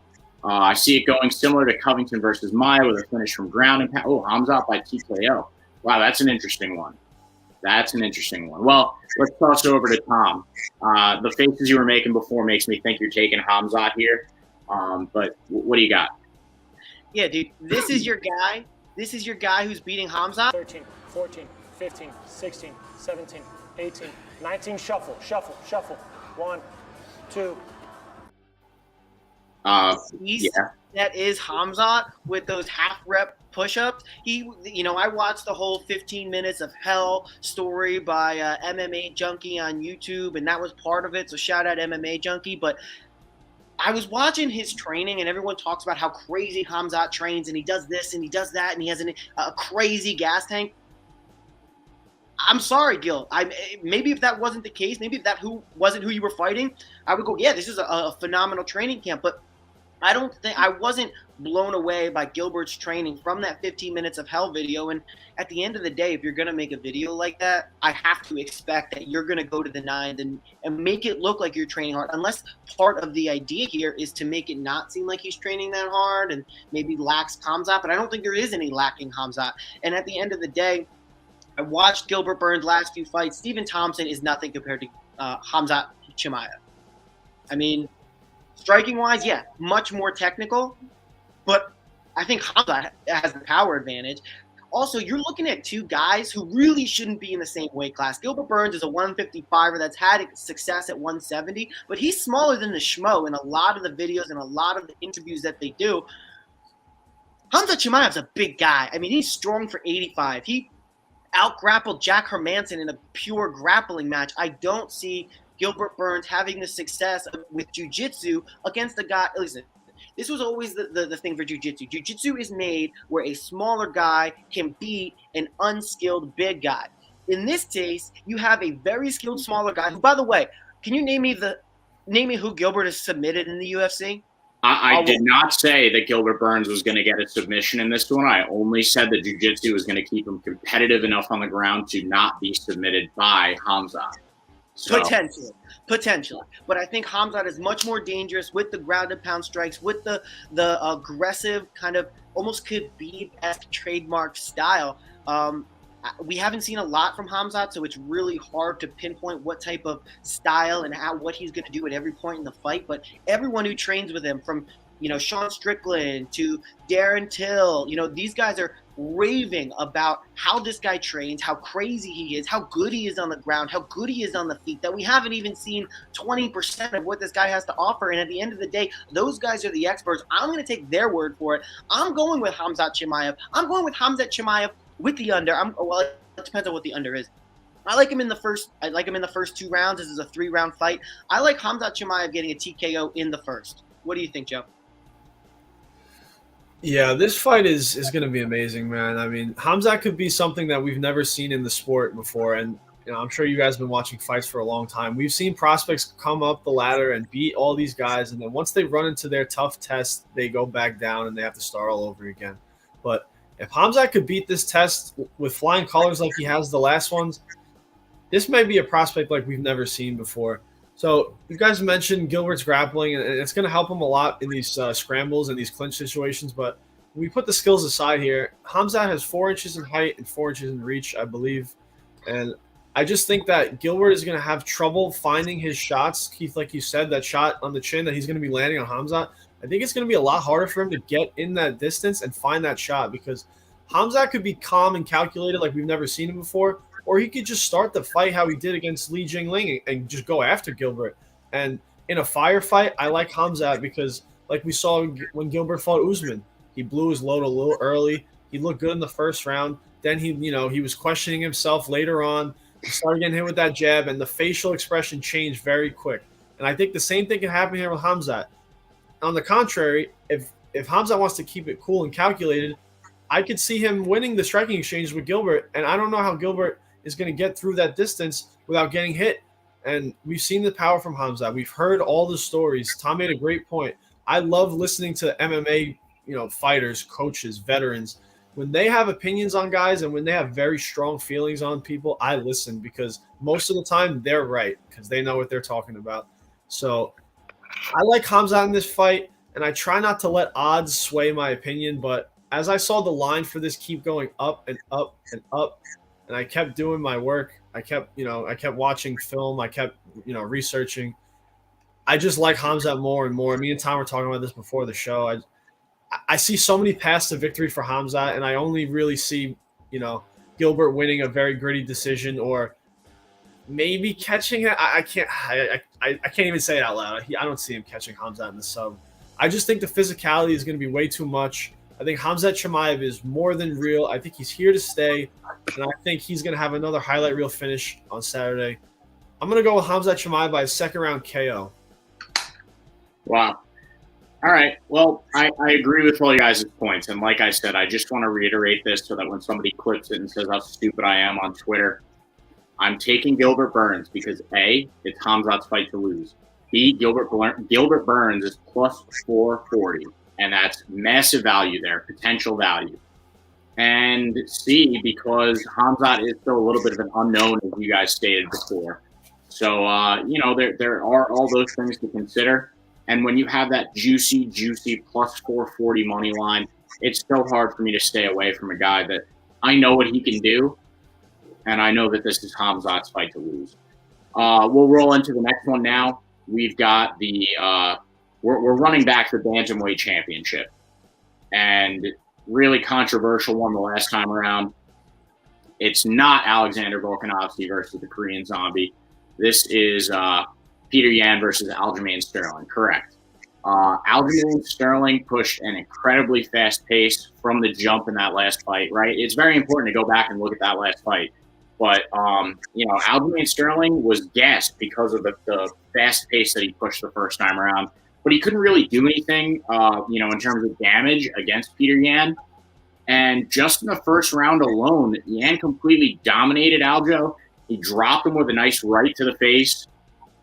I see it going similar to Covington versus Maia with a finish from ground and pound. Oh, Khamzat by TKO. Wow, that's an interesting one. Well, let's toss it over to Tom. The faces you were making before makes me think you're taking Khamzat here. But what do you got? Yeah, dude, this is your guy. This is your guy who's beating Khamzat. 13, 14, 15, 16, 17, 18, 19, shuffle. 1, 2. Yeah. That is Khamzat with those half rep push-ups. I watched the whole 15 minutes of hell story by MMA Junkie on YouTube, and that was part of it. So shout out MMA Junkie. But I was watching his training, and everyone talks about how crazy Khamzat trains, and he does this and he does that, and he has a crazy gas tank. I'm sorry, Gil. Maybe if that wasn't the case, maybe if that wasn't who you were fighting, I would go, yeah, this is a phenomenal training camp. But I wasn't blown away by Gilbert's training from that 15 minutes of hell video. And at the end of the day, if you're going to make a video like that, I have to expect that you're going to go to the 9th and make it look like you're training hard, unless part of the idea here is to make it not seem like he's training that hard and maybe lacks Khamzat. But I don't think there is any lacking Khamzat. And at the end of the day, I watched Gilbert Burns' last few fights. Stephen Thompson is nothing compared to Khamzat Chimaev. I mean, striking-wise, yeah, much more technical, but I think Khamzat has the power advantage. Also, you're looking at 2 guys who really shouldn't be in the same weight class. Gilbert Burns is a 155er that's had success at 170, but he's smaller than the schmo in a lot of the videos and a lot of the interviews that they do. Khamzat Chimaev's a big guy. I mean, he's strong for 85. He out-grappled Jack Hermanson in a pure grappling match. I don't see Gilbert Burns having the success with jiu-jitsu against a guy. Listen, this was always the thing for jiu-jitsu. Jiu-jitsu is made where a smaller guy can beat an unskilled big guy. In this case, you have a very skilled smaller guy who, by the way, can you name me who Gilbert has submitted in the UFC? I did not say that Gilbert Burns was going to get a submission in this one. I only said that jiu-jitsu was going to keep him competitive enough on the ground to not be submitted by Khamzat. So. Potentially. But I think Khamzat is much more dangerous with the grounded pound strikes, with the aggressive kind of almost Khabib-esque trademark style. We haven't seen a lot from Khamzat, so it's really hard to pinpoint what type of style and what he's going to do at every point in the fight. But everyone who trains with him, from Sean Strickland to Darren Till, these guys are raving about how this guy trains, how crazy he is, how good he is on the ground, how good he is on the feet, that we haven't even seen 20% of what this guy has to offer. And at the end of the day, those guys are the experts. I'm going to take their word for it. I'm going with Khamzat Chimaev with the under. Well, it depends on what the under is. I like him in the first 2 rounds. This is a 3-round fight. I like Khamzat Chimaev getting a TKO in the first. What do you think, Joe? Yeah, this fight is going to be amazing, man. I mean, Khamzat could be something that we've never seen in the sport before. And I'm sure you guys have been watching fights for a long time. We've seen prospects come up the ladder and beat all these guys. And then once they run into their tough test, they go back down and they have to start all over again. But if Khamzat could beat this test with flying colors like he has the last ones, this might be a prospect like we've never seen before. So you guys mentioned Gilbert's grappling, and it's going to help him a lot in these scrambles and these clinch situations. But when we put the skills aside here, Khamzat has 4 inches in height and 4 inches in reach, I believe. And I just think that Gilbert is going to have trouble finding his shots. Keith, like you said, that shot on the chin that he's going to be landing on Khamzat, I think it's going to be a lot harder for him to get in that distance and find that shot, because Khamzat could be calm and calculated like we've never seen him before, or he could just start the fight how he did against Li Jingling and just go after Gilbert. And in a firefight, I like Khamzat because, like we saw when Gilbert fought Usman, he blew his load a little early. He looked good in the first round. Then he was questioning himself later on. He started getting hit with that jab, and the facial expression changed very quick. And I think the same thing can happen here with Khamzat. On the contrary, if Khamzat wants to keep it cool and calculated, I could see him winning the striking exchange with Gilbert. And I don't know how Gilbert is going to get through that distance without getting hit. And we've seen the power from Khamzat. We've heard all the stories. Tom made a great point. I love listening to MMA, fighters, coaches, veterans. When they have opinions on guys and when they have very strong feelings on people, I listen, because most of the time they're right because they know what they're talking about. So I like Khamzat in this fight, and I try not to let odds sway my opinion. But as I saw the line for this keep going up and up and up, and I kept doing my work, I kept watching film, I kept, researching. I just like Khamzat more and more. Me and Tom were talking about this before the show. I see so many paths to victory for Khamzat, and I only really see, Gilbert winning a very gritty decision, or maybe catching it. I can't even say it out loud. I don't see him catching Khamzat in the sub. I just think the physicality is going to be way too much. I think Khamzat Chimaev is more than real. I think he's here to stay, and I think he's going to have another highlight reel finish on Saturday. I'm going to go with Khamzat Chimaev by a 2nd-round KO. Wow. All right. Well, I agree with all you guys' points. And like I said, I just want to reiterate this so that when somebody clips it and says how stupid I am on Twitter, I'm taking Gilbert Burns because A, it's Khamzat's fight to lose. B, Gilbert Burns is plus 440. And that's massive value there, potential value. And C, because Khamzat is still a little bit of an unknown, as you guys stated before. So, there are all those things to consider. And when you have that juicy plus 440 money line, it's so hard for me to stay away from a guy that I know what he can do, and I know that this is Khamzat's fight to lose. We'll roll into the next one now. We've got the we're running back the Bantamweight Championship, and really controversial one the last time around. It's not Alexander Volkanovski versus the Korean Zombie. This is Petr Yan versus Aljamain Sterling, correct. Aljamain Sterling pushed an incredibly fast pace from the jump in that last fight, right? It's very important to go back and look at that last fight. But, Aljamain Sterling was gassed because of the fast pace that he pushed the first time around. But he couldn't really do anything, in terms of damage against Petr Yan. And just in the first round alone, Yan completely dominated Aljo. He dropped him with a nice right to the face.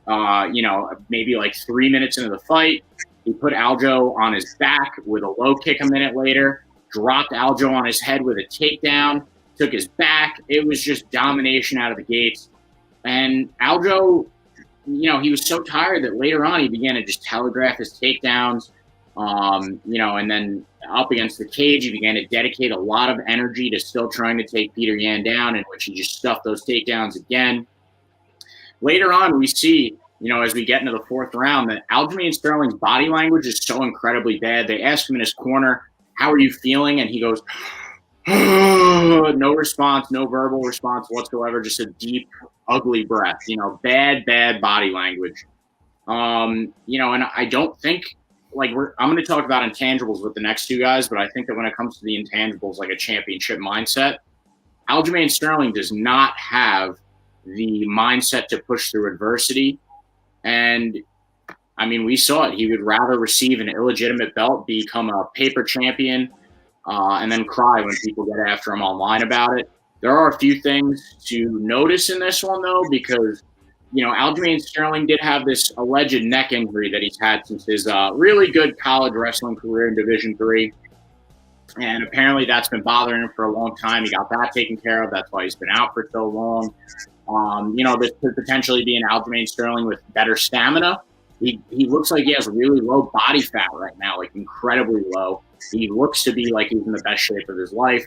Maybe like 3 minutes into the fight, he put Aljo on his back with a low kick a minute later, dropped Aljo on his head with a takedown, took his back. It was just domination out of the gates. And Aljo, he was so tired that later on he began to just telegraph his takedowns. And then up against the cage, he began to dedicate a lot of energy to still trying to take Petr Yan down, in which he just stuffed those takedowns again. Later on, we see, as we get into the fourth round, that Aljamain Sterling's body language is so incredibly bad. They ask him in his corner, "How are you feeling?" And he goes, no response, no verbal response whatsoever, just a deep, ugly breath. Bad body language. And I don't think, I'm going to talk about intangibles with the next two guys, but I think that when it comes to the intangibles, like a championship mindset, Aljamain Sterling does not have the mindset to push through adversity. And we saw it. He would rather receive an illegitimate belt, become a paper champion, and then cry when people get after him online about it. There are a few things to notice in this one, though, because, Aljamain Sterling did have this alleged neck injury that he's had since his really good college wrestling career in Division III. And apparently that's been bothering him for a long time. He got that taken care of. That's why he's been out for so long. This could potentially be an Aljamain Sterling with better stamina. He looks like he has really low body fat right now, like incredibly low. He looks to be like he's in the best shape of his life.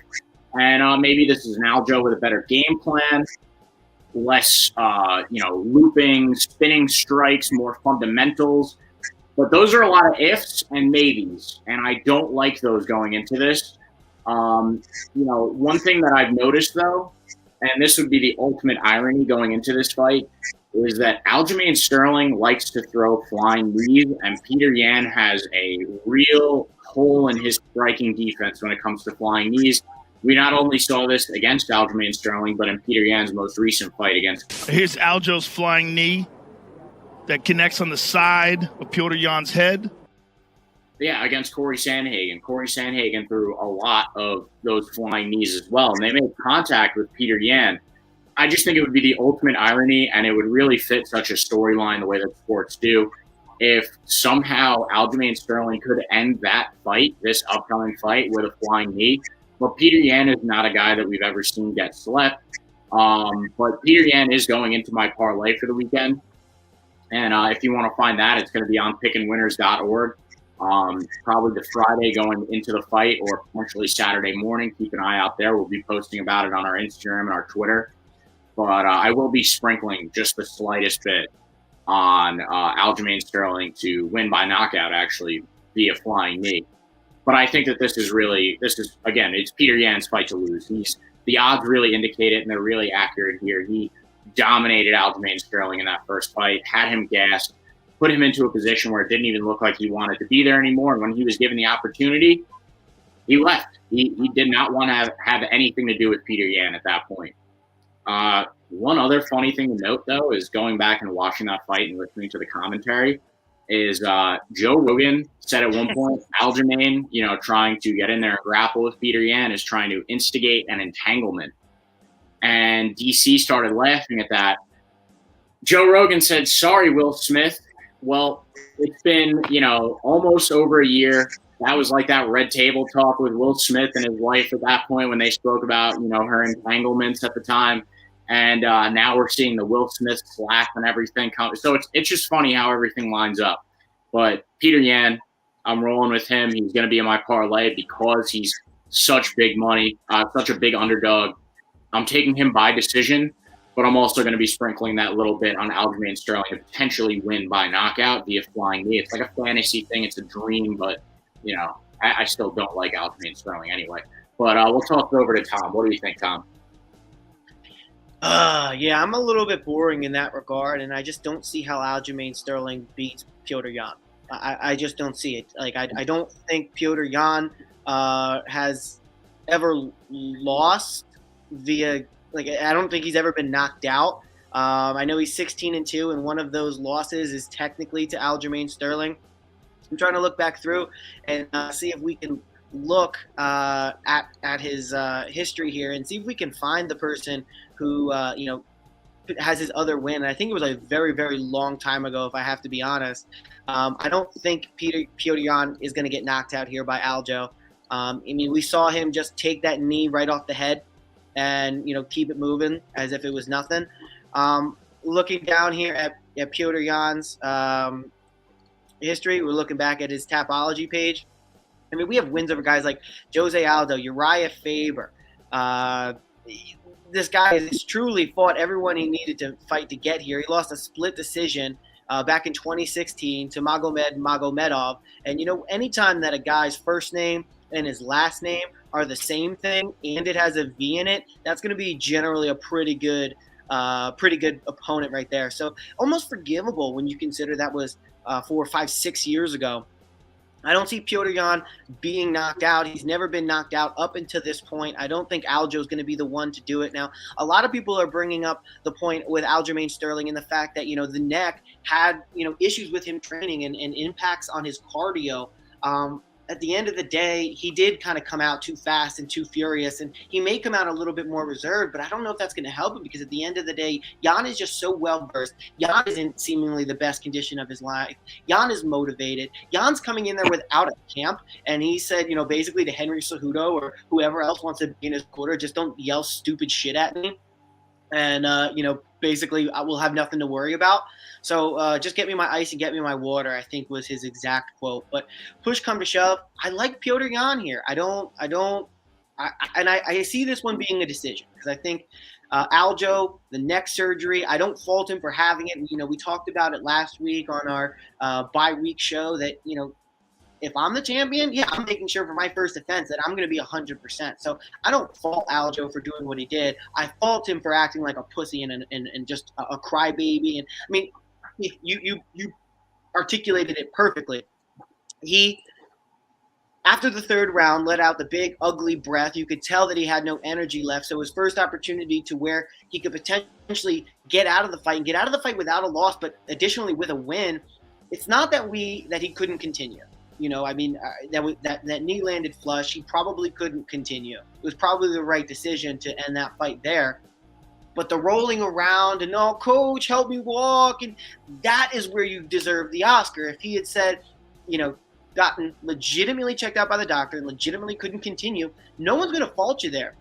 And maybe this is an Aljo with a better game plan, less, looping, spinning strikes, more fundamentals. But those are a lot of ifs and maybes, and I don't like those going into this. One thing that I've noticed, though, and this would be the ultimate irony going into this fight, is that Aljamain Sterling likes to throw flying knees, and Petr Yan has a real hole in his striking defense when it comes to flying knees. We not only saw this against Aljamain Sterling, but in Petr Yan's most recent fight against. Here's Aljo's flying knee that connects on the side of Petr Yan's head. Yeah, against Corey Sandhagen. Corey Sandhagen threw a lot of those flying knees as well, and they made contact with Petr Yan. I just think it would be the ultimate irony, and it would really fit such a storyline the way that sports do, if somehow Aljamain Sterling could end that fight, this upcoming fight, with a flying knee. But Petr Yan is not a guy that we've ever seen get slept. But Petr Yan is going into my parlay for the weekend. And if you want to find that, it's going to be on pickinwinners.org. Probably the Friday going into the fight, or potentially Saturday morning. Keep an eye out there. We'll be posting about it on our Instagram and our Twitter. But I will be sprinkling just the slightest bit on Aljamain Sterling to win by knockout, actually, via flying knee. But I think that this is, again, it's Petr Yan's fight to lose. The odds really indicate it, and they're really accurate here. He dominated Aljamain Sterling in that first fight, had him gassed, put him into a position where it didn't even look like he wanted to be there anymore. And when he was given the opportunity, he left. He did not want to have anything to do with Petr Yan at that point. One other funny thing to note, though, is going back and watching that fight and listening to the commentary, is Joe Rogan said at one point, Aljamain, trying to get in there and grapple with Petr Yan is trying to instigate an entanglement. And DC started laughing at that. Joe Rogan said, "Sorry, Will Smith. Well, it's been, almost over a year. That was like that red table talk with Will Smith and his wife at that point when they spoke about, her entanglements at the time. And now we're seeing the Will Smith slap and everything come. So it's just funny how everything lines up. But Petr Yan, I'm rolling with him. He's going to be in my parlay because he's such big money, such a big underdog. I'm taking him by decision, but I'm also going to be sprinkling that little bit on Aljamain Sterling to potentially win by knockout via flying knee. It's like a fantasy thing. It's a dream, but, I still don't like Aljamain Sterling anyway. But we'll toss it over to Tom. What do you think, Tom? Yeah, I'm a little bit boring in that regard, and I just don't see how Aljamain Sterling beats Petr Yan. I just don't see it. Like, I don't think Petr Yan has ever lost via, I don't think he's ever been knocked out. I know he's 16-2, and one of those losses is technically to Aljamain Sterling. I'm trying to look back through and see if we can look at his history here and see if we can find the person who has his other win. And I think it was a very, very long time ago, if I have to be honest. I don't think Petr Yan is going to get knocked out here by Aljo. I mean, we saw him just take that knee right off the head and, keep it moving as if it was nothing. Looking down here at Petr Yan's history, we're looking back at his Tapology page. I mean, we have wins over guys like Jose Aldo, Uriah Faber. This guy has truly fought everyone he needed to fight to get here. He lost a split decision back in 2016 to Magomedov. And, anytime that a guy's first name and his last name are the same thing and it has a V in it, that's going to be generally a pretty good opponent right there. So almost forgivable when you consider that was 4, 5, 6 years ago. I don't see Petr Yan being knocked out. He's never been knocked out up until this point. I don't think Aljo is going to be the one to do it. Now, a lot of people are bringing up the point with Aljamain Sterling and the fact that, the neck had, issues with him training and impacts on his cardio. At the end of the day, he did kind of come out too fast and too furious, and he may come out a little bit more reserved, but I don't know if that's going to help him because at the end of the day, Yan is just so well-versed. Yan is in seemingly the best condition of his life. Yan is motivated. Yan's coming in there without a camp, and he said, basically to Henry Cejudo or whoever else wants to be in his quarter, just don't yell stupid shit at me. And, basically I will have nothing to worry about. So just get me my ice and get me my water, I think was his exact quote. But push come to shove, I like Petr Yan here. I see this one being a decision because I think Aljo, the neck surgery, I don't fault him for having it. We talked about it last week on our bi-week show that, if I'm the champion, I'm making sure for my first defense that I'm going to be 100%. So I don't fault Aljo for doing what he did. I fault him for acting like a pussy and just a crybaby. And I mean, you articulated it perfectly. He, after the third round, let out the big ugly breath. You could tell that he had no energy left. So his first opportunity to where he could potentially get out of the fight without a loss, but additionally with a win. It's not that he couldn't continue. That knee landed flush. He probably couldn't continue. It was probably the right decision to end that fight there. But the rolling around and, oh, coach, help me walk. And that is where you deserve the Oscar. If he had said, gotten legitimately checked out by the doctor and legitimately couldn't continue, no one's going to fault you there.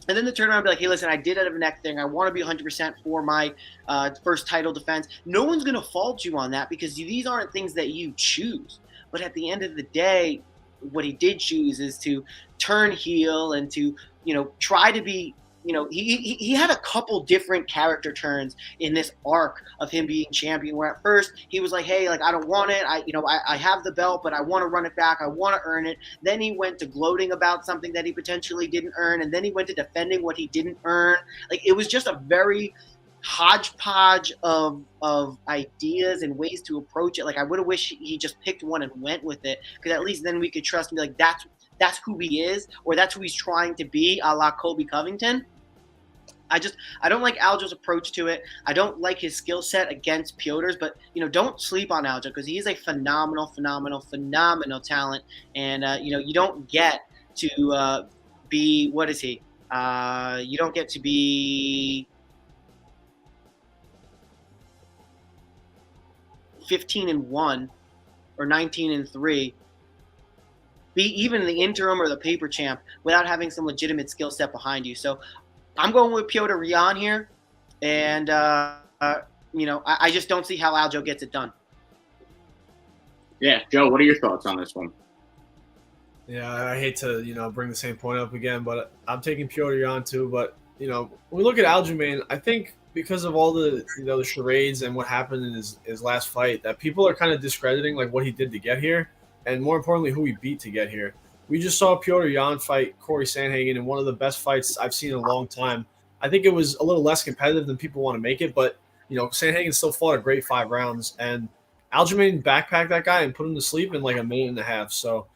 And then to turn around and be like, hey, listen, I did out of a neck thing. I want to be 100% for my first title defense. No one's going to fault you on that because these aren't things that you choose. But at the end of the day, what he did choose is to turn heel and to, try to be, he had a couple different character turns in this arc of him being champion, where at first he was like, hey, I don't want it. I have the belt, but I want to run it back. I want to earn it. Then he went to gloating about something that he potentially didn't earn. And then he went to defending what he didn't earn. It was just a very hodgepodge of ideas and ways to approach it. I would have wished he just picked one and went with it, because at least then we could trust and be like, that's who he is, or that's who he's trying to be, a la Colby Covington. I don't like Aljo's approach to it. I don't like his skill set against Petr's, but don't sleep on Aljo because he is a phenomenal talent, and you don't get to be, what is he? You don't get to be 15-1 or 19-3, be even the interim or the paper champ without having some legitimate skill set behind you. So I'm going with Petr Yan here, and I just don't see how Aljo gets it done. Yeah, Joe, what are your thoughts on this one? Yeah, I hate to bring the same point up again, but I'm taking Petr Yan too. But when we look at Aljamain, I think because of all the the charades and what happened in his last fight, that people are kind of discrediting what he did to get here, and more importantly, who he beat to get here. We just saw Petr Yan fight Corey Sandhagen in one of the best fights I've seen in a long time. I think it was a little less competitive than people want to make it, but Sandhagen still fought a great 5 rounds, and Aljamain backpacked that guy and put him to sleep in a minute and a half. So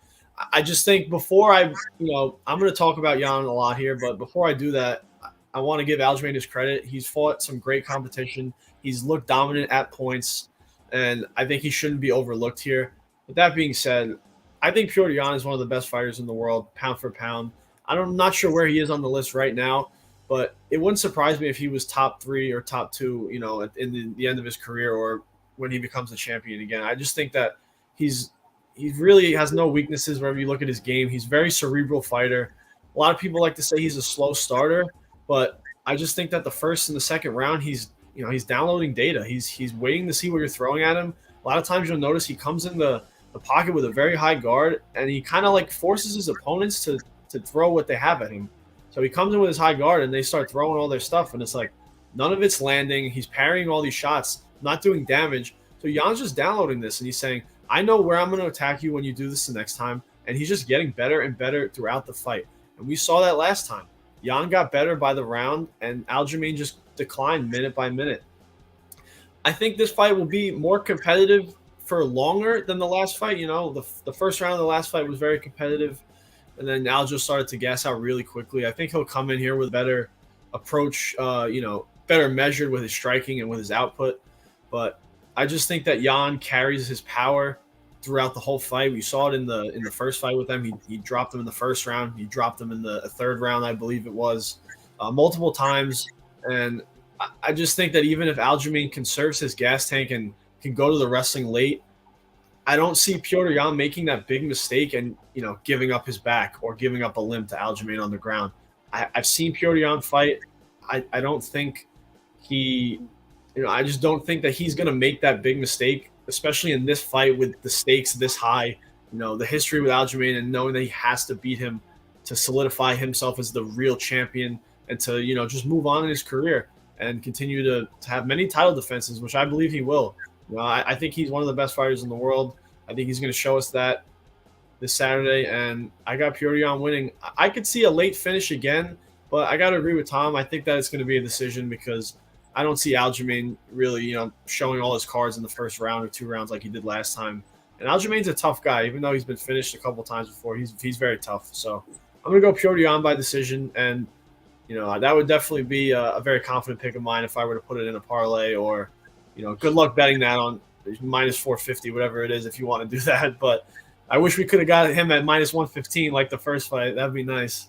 I just think before I'm going to talk about Yan a lot here, but before I do that, I want to give Aljamain his credit. He's fought some great competition. He's looked dominant at points, and I think he shouldn't be overlooked here. With that being said, I think Petr Yan is one of the best fighters in the world, pound for pound. I'm not sure where he is on the list right now, but it wouldn't surprise me if he was top 3 or top 2, in the end of his career or when he becomes a champion again. I just think that he really has no weaknesses wherever you look at his game. He's a very cerebral fighter. A lot of people like to say he's a slow starter, but I just think that the first and the second round, he's downloading data. He's waiting to see what you're throwing at him. A lot of times you'll notice he comes in the pocket with a very high guard, and he kind of like forces his opponents to throw what they have at him. So he comes in with his high guard, and they start throwing all their stuff, and it's like none of it's landing. He's parrying all these shots, not doing damage. So Jan's just downloading this, and he's saying, I know where I'm going to attack you when you do this the next time, and he's just getting better and better throughout the fight. And we saw that last time. Jan got better by the round, and Aljamain just declined minute by minute. I think this fight will be more competitive for longer than the last fight. The first round of the last fight was very competitive, and then Aljo started to gas out really quickly. I think he'll come in here with a better approach, better measured with his striking and with his output. But I just think that Jan carries his power throughout the whole fight. We saw it in the first fight with him. He dropped him in the first round. He dropped him in the third round, I believe it was, multiple times. And I just think that even if Aljamain conserves his gas tank and can go to the wrestling late, I don't see Petr Yan making that big mistake and giving up his back or giving up a limb to Aljamain on the ground. I've seen Petr Yan fight. I don't think I just don't think that he's going to make that big mistake, especially in this fight with the stakes this high. The history with Aljamain and knowing that he has to beat him to solidify himself as the real champion and to just move on in his career and continue to have many title defenses, which I believe he will. I think he's one of the best fighters in the world. I think he's going to show us that this Saturday, and I got Petr Yan winning. I could see a late finish again, but I got to agree with Tom. I think that it's going to be a decision because I don't see Aljamain really, showing all his cards in the first round or 2 rounds like he did last time. And Aljamain's a tough guy, even though he's been finished a couple times before. He's very tough. So I'm going to go Petr Yan by decision, and that would definitely be a very confident pick of mine if I were to put it in a parlay or, good luck betting that on minus 450, whatever it is, if you want to do that. But I wish we could have got him at minus 115 like the first fight. That'd be nice.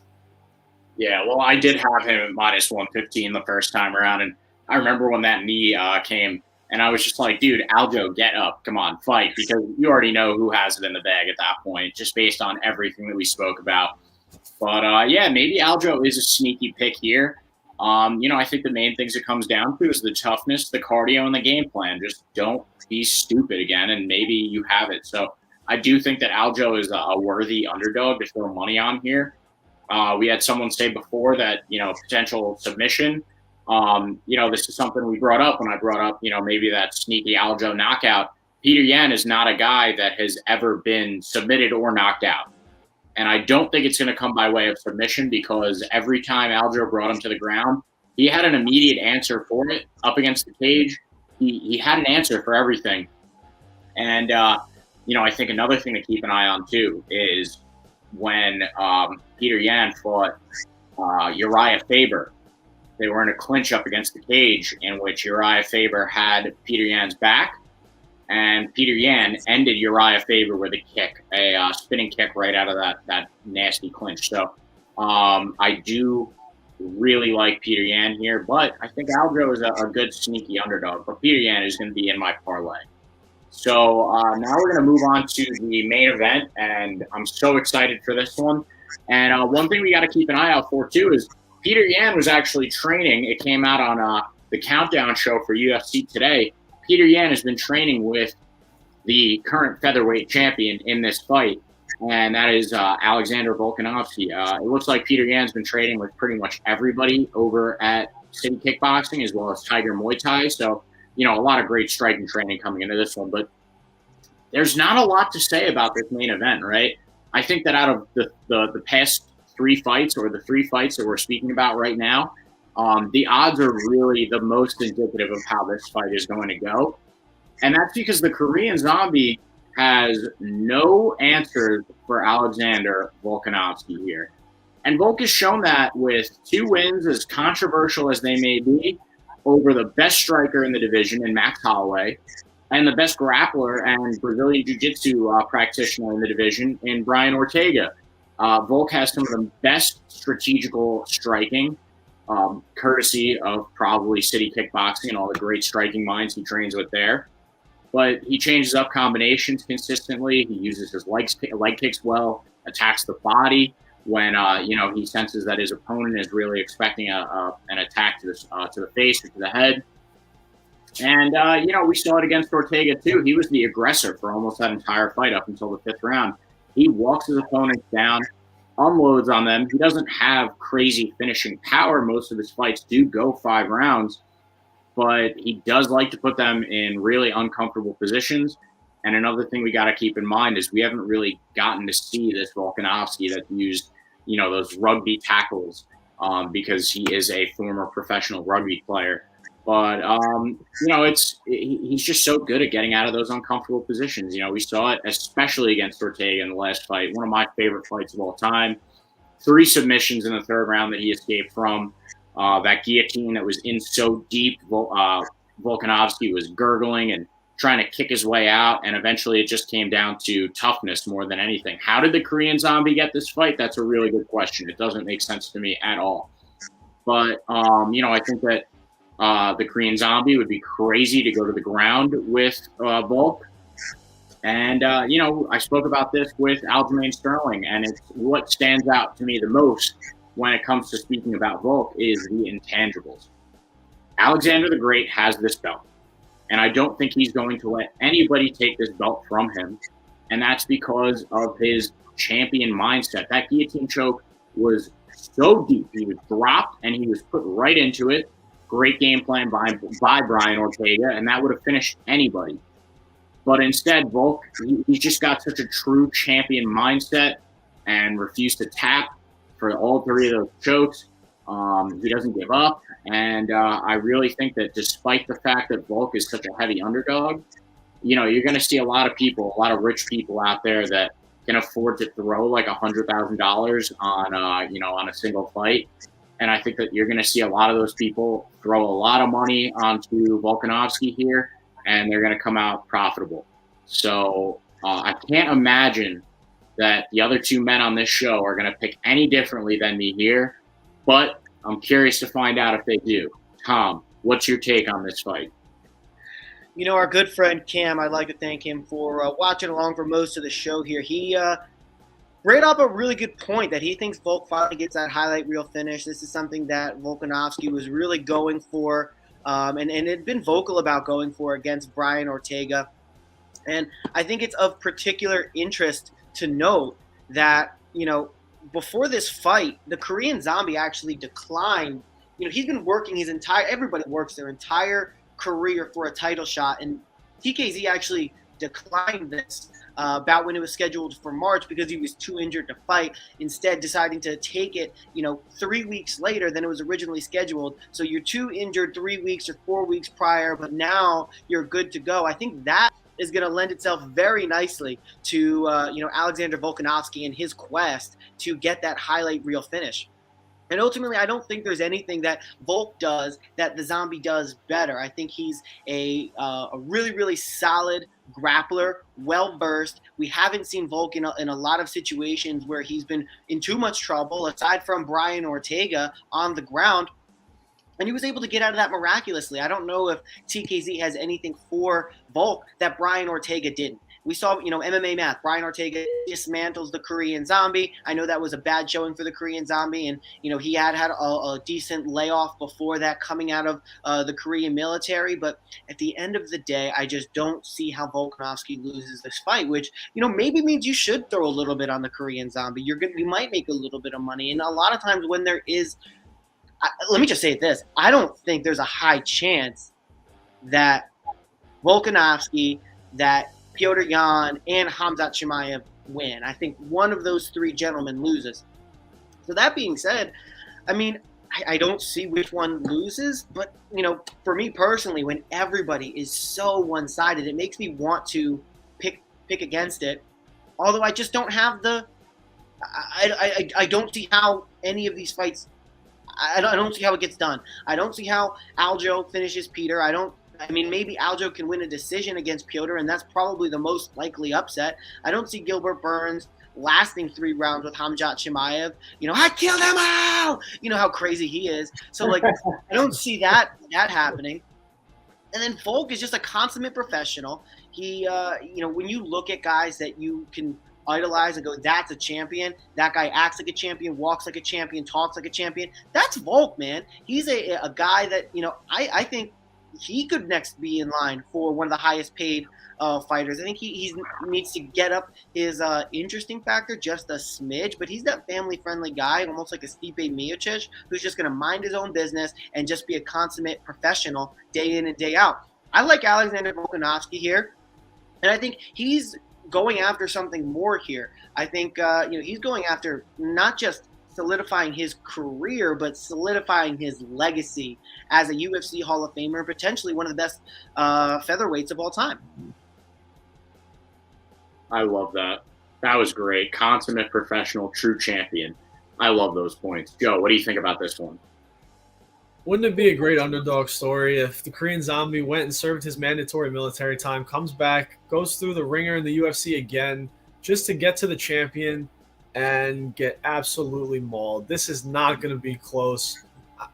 Yeah, well, I did have him at minus 115 the first time around, and I remember when that knee came, and I was just like, dude, Aljo, get up. Come on, fight, because you already know who has it in the bag at that point, just based on everything that we spoke about. But, yeah, maybe Aljo is a sneaky pick here. I think the main things it comes down to is the toughness, the cardio, and the game plan. Just don't be stupid again, and maybe you have it. So I do think that Aljo is a worthy underdog to throw money on here. We had someone say before that, potential submission. This is something we brought up when I brought up, maybe that sneaky Aljo knockout. Petr Yan is not a guy that has ever been submitted or knocked out. And I don't think it's going to come by way of submission because every time Aljo brought him to the ground, he had an immediate answer for it up against the cage. He had an answer for everything. And, I think another thing to keep an eye on, too, is when Petr Yan fought Uriah Faber. They were in a clinch up against the cage in which Uriah Faber had Petr Yan's back, and Petr Yan ended Uriah Faber with a kick, a spinning kick right out of that nasty clinch. So I do really like Petr Yan here, but I think Aljo is a good sneaky underdog. But Petr Yan is going to be in my parlay. So now we're going to move on to the main event, and I'm so excited for this one. And one thing we got to keep an eye out for, too, is Petr Yan was actually training. It came out on the Countdown show for UFC today. Petr Yan has been training with the current featherweight champion in this fight, and that is Alexander Volkanovski. It looks like Petr Yan's been training with pretty much everybody over at City Kickboxing as well as Tiger Muay Thai. So, a lot of great striking training coming into this one. But there's not a lot to say about this main event, right? I think that out of the past 3 fights or the 3 fights that we're speaking about right now, the odds are really the most indicative of how this fight is going to go. And that's because the Korean Zombie has no answers for Alexander Volkanovski here. And Volk has shown that with 2 wins, as controversial as they may be, over the best striker in the division in Max Holloway, and the best grappler and Brazilian Jiu-Jitsu practitioner in the division in Brian Ortega. Volk has some of the best strategical striking, courtesy of probably City Kickboxing and all the great striking minds he trains with there. But he changes up combinations consistently. He uses his leg kicks well, attacks the body when he senses that his opponent is really expecting an attack to the face or to the head. And we saw it against Ortega too. He was the aggressor for almost that entire fight up until the 5th round. He walks his opponents down, unloads on them. He doesn't have crazy finishing power. Most of his fights do go 5 rounds, but he does like to put them in really uncomfortable positions. And another thing we got to keep in mind is we haven't really gotten to see this Volkanovski that used, those rugby tackles because he is a former professional rugby player. But, he's just so good at getting out of those uncomfortable positions. We saw it especially against Ortega in the last fight, one of my favorite fights of all time. 3 submissions in the 3rd round that he escaped from. That guillotine that was in so deep, Volkanovski was gurgling and trying to kick his way out, and eventually it just came down to toughness more than anything. How did the Korean Zombie get this fight? That's a really good question. It doesn't make sense to me at all. But, I think that the Korean Zombie would be crazy to go to the ground with Volk. And, I spoke about this with Aljamain Sterling, and it's what stands out to me the most when it comes to speaking about Volk is the intangibles. Alexander the Great has this belt, and I don't think he's going to let anybody take this belt from him, and that's because of his champion mindset. That guillotine choke was so deep. He was dropped, and he was put right into it. Great game plan by Brian Ortega, and that would have finished anybody. But instead, Volk, he's just got such a true champion mindset and refused to tap for all 3 of those chokes. He doesn't give up. And I really think that despite the fact that Volk is such a heavy underdog, you're going to see a lot of rich people out there that can afford to throw like $100,000 on a single fight. And I think that you're going to see a lot of those people throw a lot of money onto Volkanovski here, and they're going to come out profitable. So I can't imagine that the other 2 men on this show are going to pick any differently than me here, but I'm curious to find out if they do. Tom, what's your take on this fight? Our good friend Cam, I'd like to thank him for watching along for most of the show here. He brought up a really good point that he thinks Volk finally gets that highlight reel finish. This is something that Volkanovski was really going for and had been vocal about going for against Brian Ortega. And I think it's of particular interest to note that, before this fight, the Korean Zombie actually declined. He's been working everybody works their entire career for a title shot. And TKZ actually declined this bout when it was scheduled for March because he was too injured to fight, instead deciding to take it, 3 weeks later than it was originally scheduled. So you're too injured 3 weeks or 4 weeks prior, but now you're good to go. I think that is going to lend itself very nicely to, Alexander Volkanovski and his quest to get that highlight reel finish. And ultimately, I don't think there's anything that Volk does that the Zombie does better. I think he's a really, really solid grappler, well-versed. We haven't seen Volk in a lot of situations where he's been in too much trouble, aside from Brian Ortega on the ground. And he was able to get out of that miraculously. I don't know if TKZ has anything for Volk that Brian Ortega didn't. We saw, MMA math. Brian Ortega dismantles the Korean Zombie. I know that was a bad showing for the Korean Zombie, and he had a decent layoff before that coming out of the Korean military. But at the end of the day, I just don't see how Volkanovski loses this fight, which maybe means you should throw a little bit on the Korean Zombie. You might make a little bit of money, and a lot of times when there is, let me just say this: I don't think there's a high chance that Volkanovski, that Petr Yan, and Khamzat Chimaev win. I think one of those 3 gentlemen loses. So that being said, I don't see which one loses, but for me personally, when everybody is so one-sided, it makes me want to pick against it. Although I just don't have I don't see how any of these fights. I don't see how it gets done. I don't see how Aljo finishes Petr. I don't I mean, maybe Aljo can win a decision against Petr, and that's probably the most likely upset. I don't see Gilbert Burns lasting 3 rounds with Khamzat Chimaev. I killed him all. You know how crazy he is. So, like, I don't see that happening. And then Volk is just a consummate professional. He, when you look at guys that you can idolize and go, that's a champion. That guy acts like a champion, walks like a champion, talks like a champion. That's Volk, man. He's a guy that, I think he could next be in line for one of the highest paid fighters. I think he needs to get up his interesting factor just a smidge, but he's that family-friendly guy, almost like a Stipe Miocic, who's just going to mind his own business and just be a consummate professional day in and day out. I like Alexander Volkanovski here, and I think he's going after something more here. I think he's going after not just solidifying his career, but solidifying his legacy as a UFC Hall of Famer, potentially one of the best featherweights of all time. I love that. That was great. Consummate professional, true champion. I love those points. Joe, what do you think about this one? Wouldn't it be a great underdog story if the Korean Zombie went and served his mandatory military time, comes back, goes through the ringer in the UFC again, just to get to the champion and get absolutely mauled? This is not going to be close.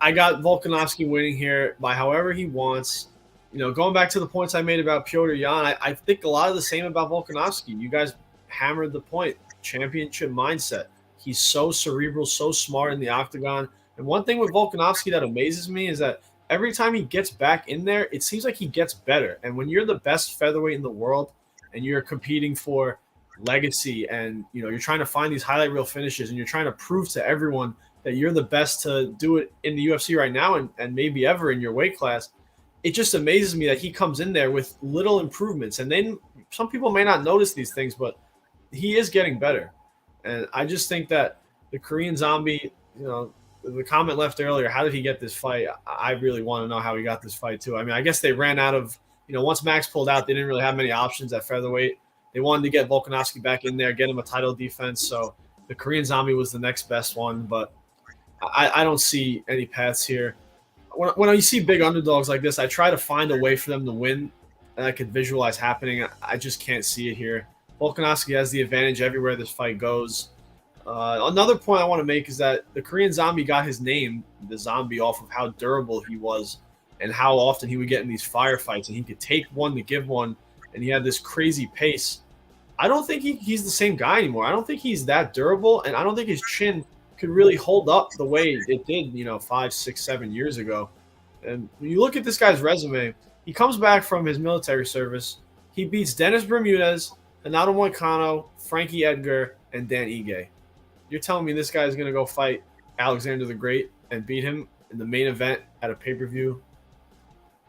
I got Volkanovski winning here by however he wants. Going back to the points I made about Petr Yan, I think a lot of the same about Volkanovski. You guys hammered the point. Championship mindset. He's so cerebral, so smart in the octagon. And one thing with Volkanovski that amazes me is that every time he gets back in there, it seems like he gets better. And when you're the best featherweight in the world and you're competing for legacy and you're trying to find these highlight reel finishes and you're trying to prove to everyone that you're the best to do it in the UFC right now and maybe ever in your weight class, it just amazes me that he comes in there with little improvements. And then some people may not notice these things, but he is getting better. And I just think that the Korean Zombie, the comment left earlier, how did he get this fight? I really want to know how he got this fight too. I mean, I guess they ran out of, once Max pulled out, they didn't really have many options at featherweight. They wanted to get Volkanovski back in there, get him a title defense. So the Korean Zombie was the next best one, but I don't see any paths here. When you see big underdogs like this, I try to find a way for them to win that I could visualize happening. I just can't see it here. Volkanovski has the advantage everywhere this fight goes. Another point I want to make is that the Korean Zombie got his name, the Zombie, off of how durable he was and how often he would get in these firefights, and he could take one to give one, and he had this crazy pace. I don't think he's the same guy anymore. I don't think he's that durable, and I don't think his chin could really hold up the way it did, 5, 6, 7 years ago. And when you look at this guy's resume, he comes back from his military service. He beats Dennis Bermudez, Renato Moicano, Frankie Edgar, and Dan Ige. You're telling me this guy is going to go fight Alexander the Great and beat him in the main event at a pay-per-view?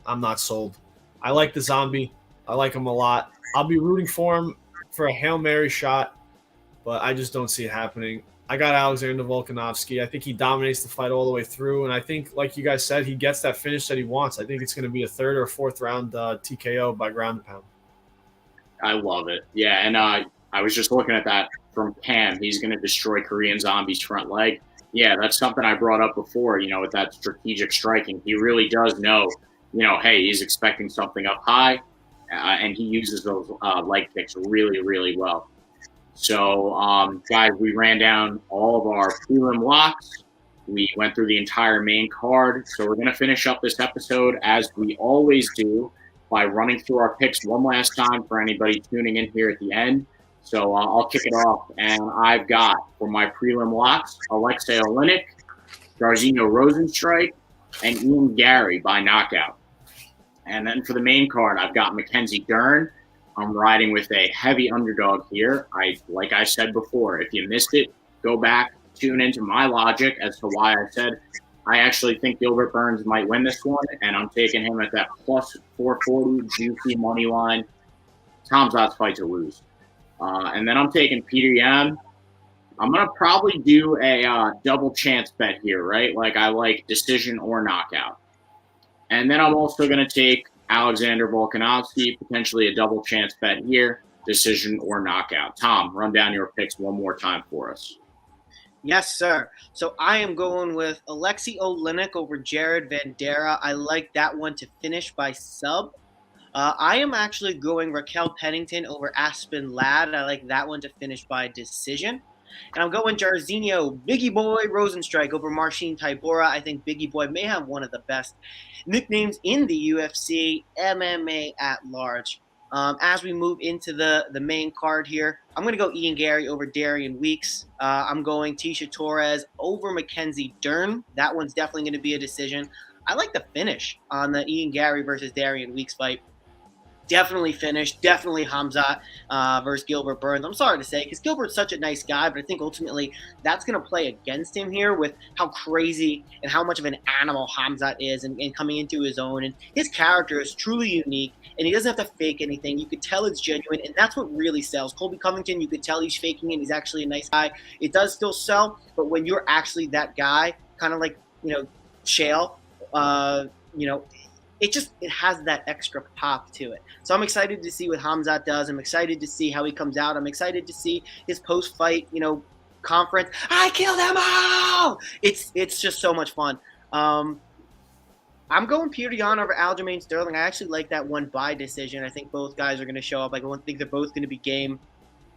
I'm not sold. I like the Zombie. I like him a lot. I'll be rooting for him for a Hail Mary shot, but I just don't see it happening. I got Alexander Volkanovski. I think he dominates the fight all the way through, and I think, like you guys said, he gets that finish that he wants. I think it's going to be a 3rd or 4th round TKO by ground and pound. I love it. Yeah, and I was just looking at that from Cam. He's going to destroy Korean Zombie's front leg. Yeah, that's something I brought up before, with that strategic striking. He really does know, hey, he's expecting something up high, and he uses those leg kicks really, really well. So, guys, we ran down all of our prelim locks. We went through the entire main card. So we're going to finish up this episode, as we always do, by running through our picks one last time for anybody tuning in here at the end. So I'll kick it off. And I've got, for my prelim locks, Alexei Oleinik, Jairzinho Rozenstruik, and Ian Gary by knockout. And then for the main card, I've got Mackenzie Dern. I'm riding with a heavy underdog here. Like I said before, if you missed it, go back, tune into my logic as to why I said I actually think Gilbert Burns might win this one, and I'm taking him at that plus 440 juicy money line. Khamzat's fight to lose. And then I'm taking Petr Yan. I'm going to probably do a double chance bet here, right? Like I like decision or knockout. And then I'm also going to take Alexander Volkanovski, potentially a double chance bet here, decision or knockout. Tom, run down your picks one more time for us. Yes, sir. So I am going with Alexei Oleinik over Jared Vanderaa. I like that one to finish by sub. I am actually going Raquel Pennington over Aspen Ladd. I like that one to finish by decision. And I'm going Jairzinho Biggie Boy Rosenstrike over Marcin Tybura. I think Biggie Boy may have one of the best nicknames in the UFC, MMA at large. As we move into the main card here, I'm going to go Ian Gary over Darian Weeks. I'm going Tecia Torres over Mackenzie Dern. That one's definitely going to be a decision. I like the finish on the Ian Gary versus Darian Weeks fight. Definitely finished. Definitely Khamzat versus Gilbert Burns. I'm sorry to say, because Gilbert's such a nice guy, but I think ultimately that's going to play against him here with how crazy and how much of an animal Khamzat is and coming into his own. And his character is truly unique, and he doesn't have to fake anything. You could tell it's genuine, and that's what really sells. Colby Covington, you could tell he's faking, and he's actually a nice guy. It does still sell, but when you're actually that guy, kind of like, Shale, it has that extra pop to it. So I'm excited to see what Khamzat does. I'm excited to see how he comes out. I'm excited to see his post-fight, conference. I killed them all! It's just so much fun. I'm going Petr Yan over Aljamain Sterling. I actually like that one by decision. I think both guys are going to show up. I think they're both going to be game.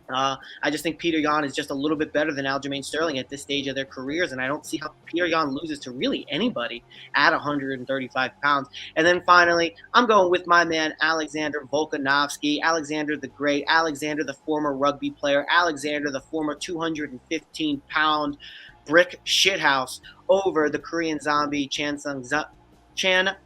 I just think Petr Yan is just a little bit better than Aljamain Sterling at this stage of their careers, and I don't see how Petr Yan loses to really anybody at 135 pounds. And then finally, I'm going with my man Alexander Volkanovski, Alexander the Great, Alexander the former rugby player, Alexander the former 215-pound brick shithouse over the Korean zombie Chan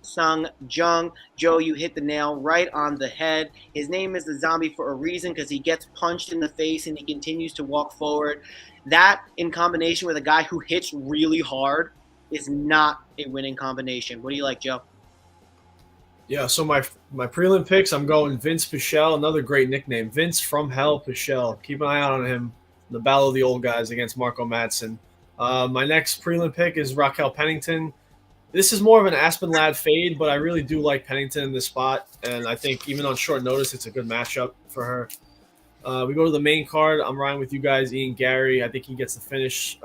Sung Jung. Joe, you hit the nail right on the head. His name is the zombie for a reason, because he gets punched in the face and he continues to walk forward. That, in combination with a guy who hits really hard, is not a winning combination. What do you like, Joe? Yeah, so my prelim picks, I'm going Vince Pichel, another great nickname. Vince from Hell Pichel. Keep an eye out on him. The battle of the old guys against Marco Madsen. My next prelim pick is Raquel Pennington. This is more of an Aspen Ladd fade, but I really do like Pennington in this spot, and I think even on short notice, it's a good matchup for her. We go to the main card. I'm riding with you guys, Ian Gary. I think he gets the finish,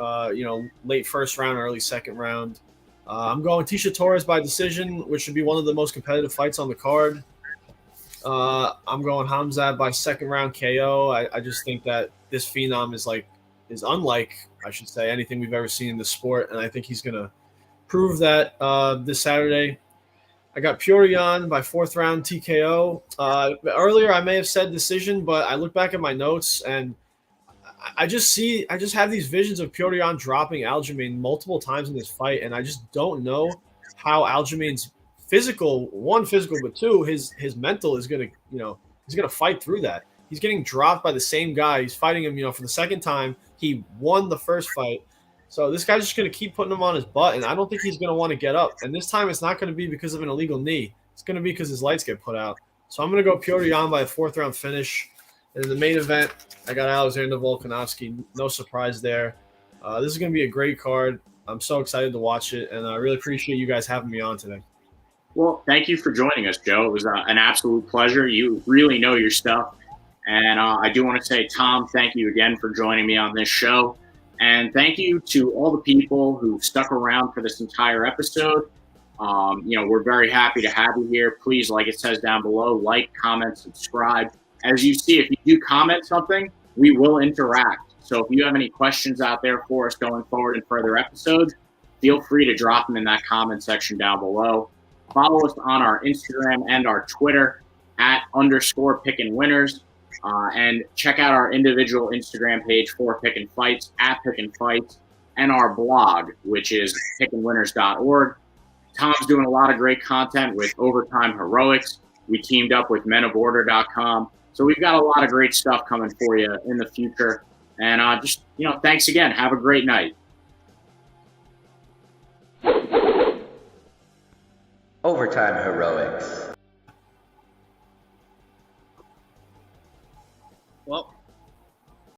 late first round, early second round. I'm going Tecia Torres by decision, which should be one of the most competitive fights on the card. I'm going Khamzat by second round KO. I just think that this phenom is unlike, I should say, anything we've ever seen in the sport, and I think he's going to prove that this Saturday. I got Petr Yan by fourth round TKO. Earlier I may have said decision, but I look back at my notes and I just have these visions of Petr Yan dropping Aljamain multiple times in this fight, and I just don't know how Aljamain's physical, but two, his mental is gonna, he's gonna fight through that. He's getting dropped by the same guy. He's fighting him, for the second time. He won the first fight. So this guy's just going to keep putting him on his butt, and I don't think he's going to want to get up. And this time it's not going to be because of an illegal knee. It's going to be because his lights get put out. So I'm going to go Petr Yan by a fourth-round finish. And in the main event, I got Alexander Volkanovski. No surprise there. This is going to be a great card. I'm so excited to watch it, and I really appreciate you guys having me on today. Well, thank you for joining us, Joe. It was an absolute pleasure. You really know your stuff. And I do want to say, Tom, thank you again for joining me on this show. And thank you to all the people who stuck around for this entire episode. We're very happy to have you here. Please, like it says down below, like, comment, subscribe. As you see, if you do comment something, we will interact. So if you have any questions out there for us going forward in further episodes, feel free to drop them in that comment section down below. Follow us on our Instagram and our Twitter @_Pickin Winners. And check out our individual Instagram page for Pickin Fights @Pickin Fights, and our blog, which is pickinwinners.org. Tom's doing a lot of great content with Overtime Heroics. We teamed up with menoforder.com. So we've got a lot of great stuff coming for you in the future. And thanks again. Have a great night. Overtime Heroics. Well,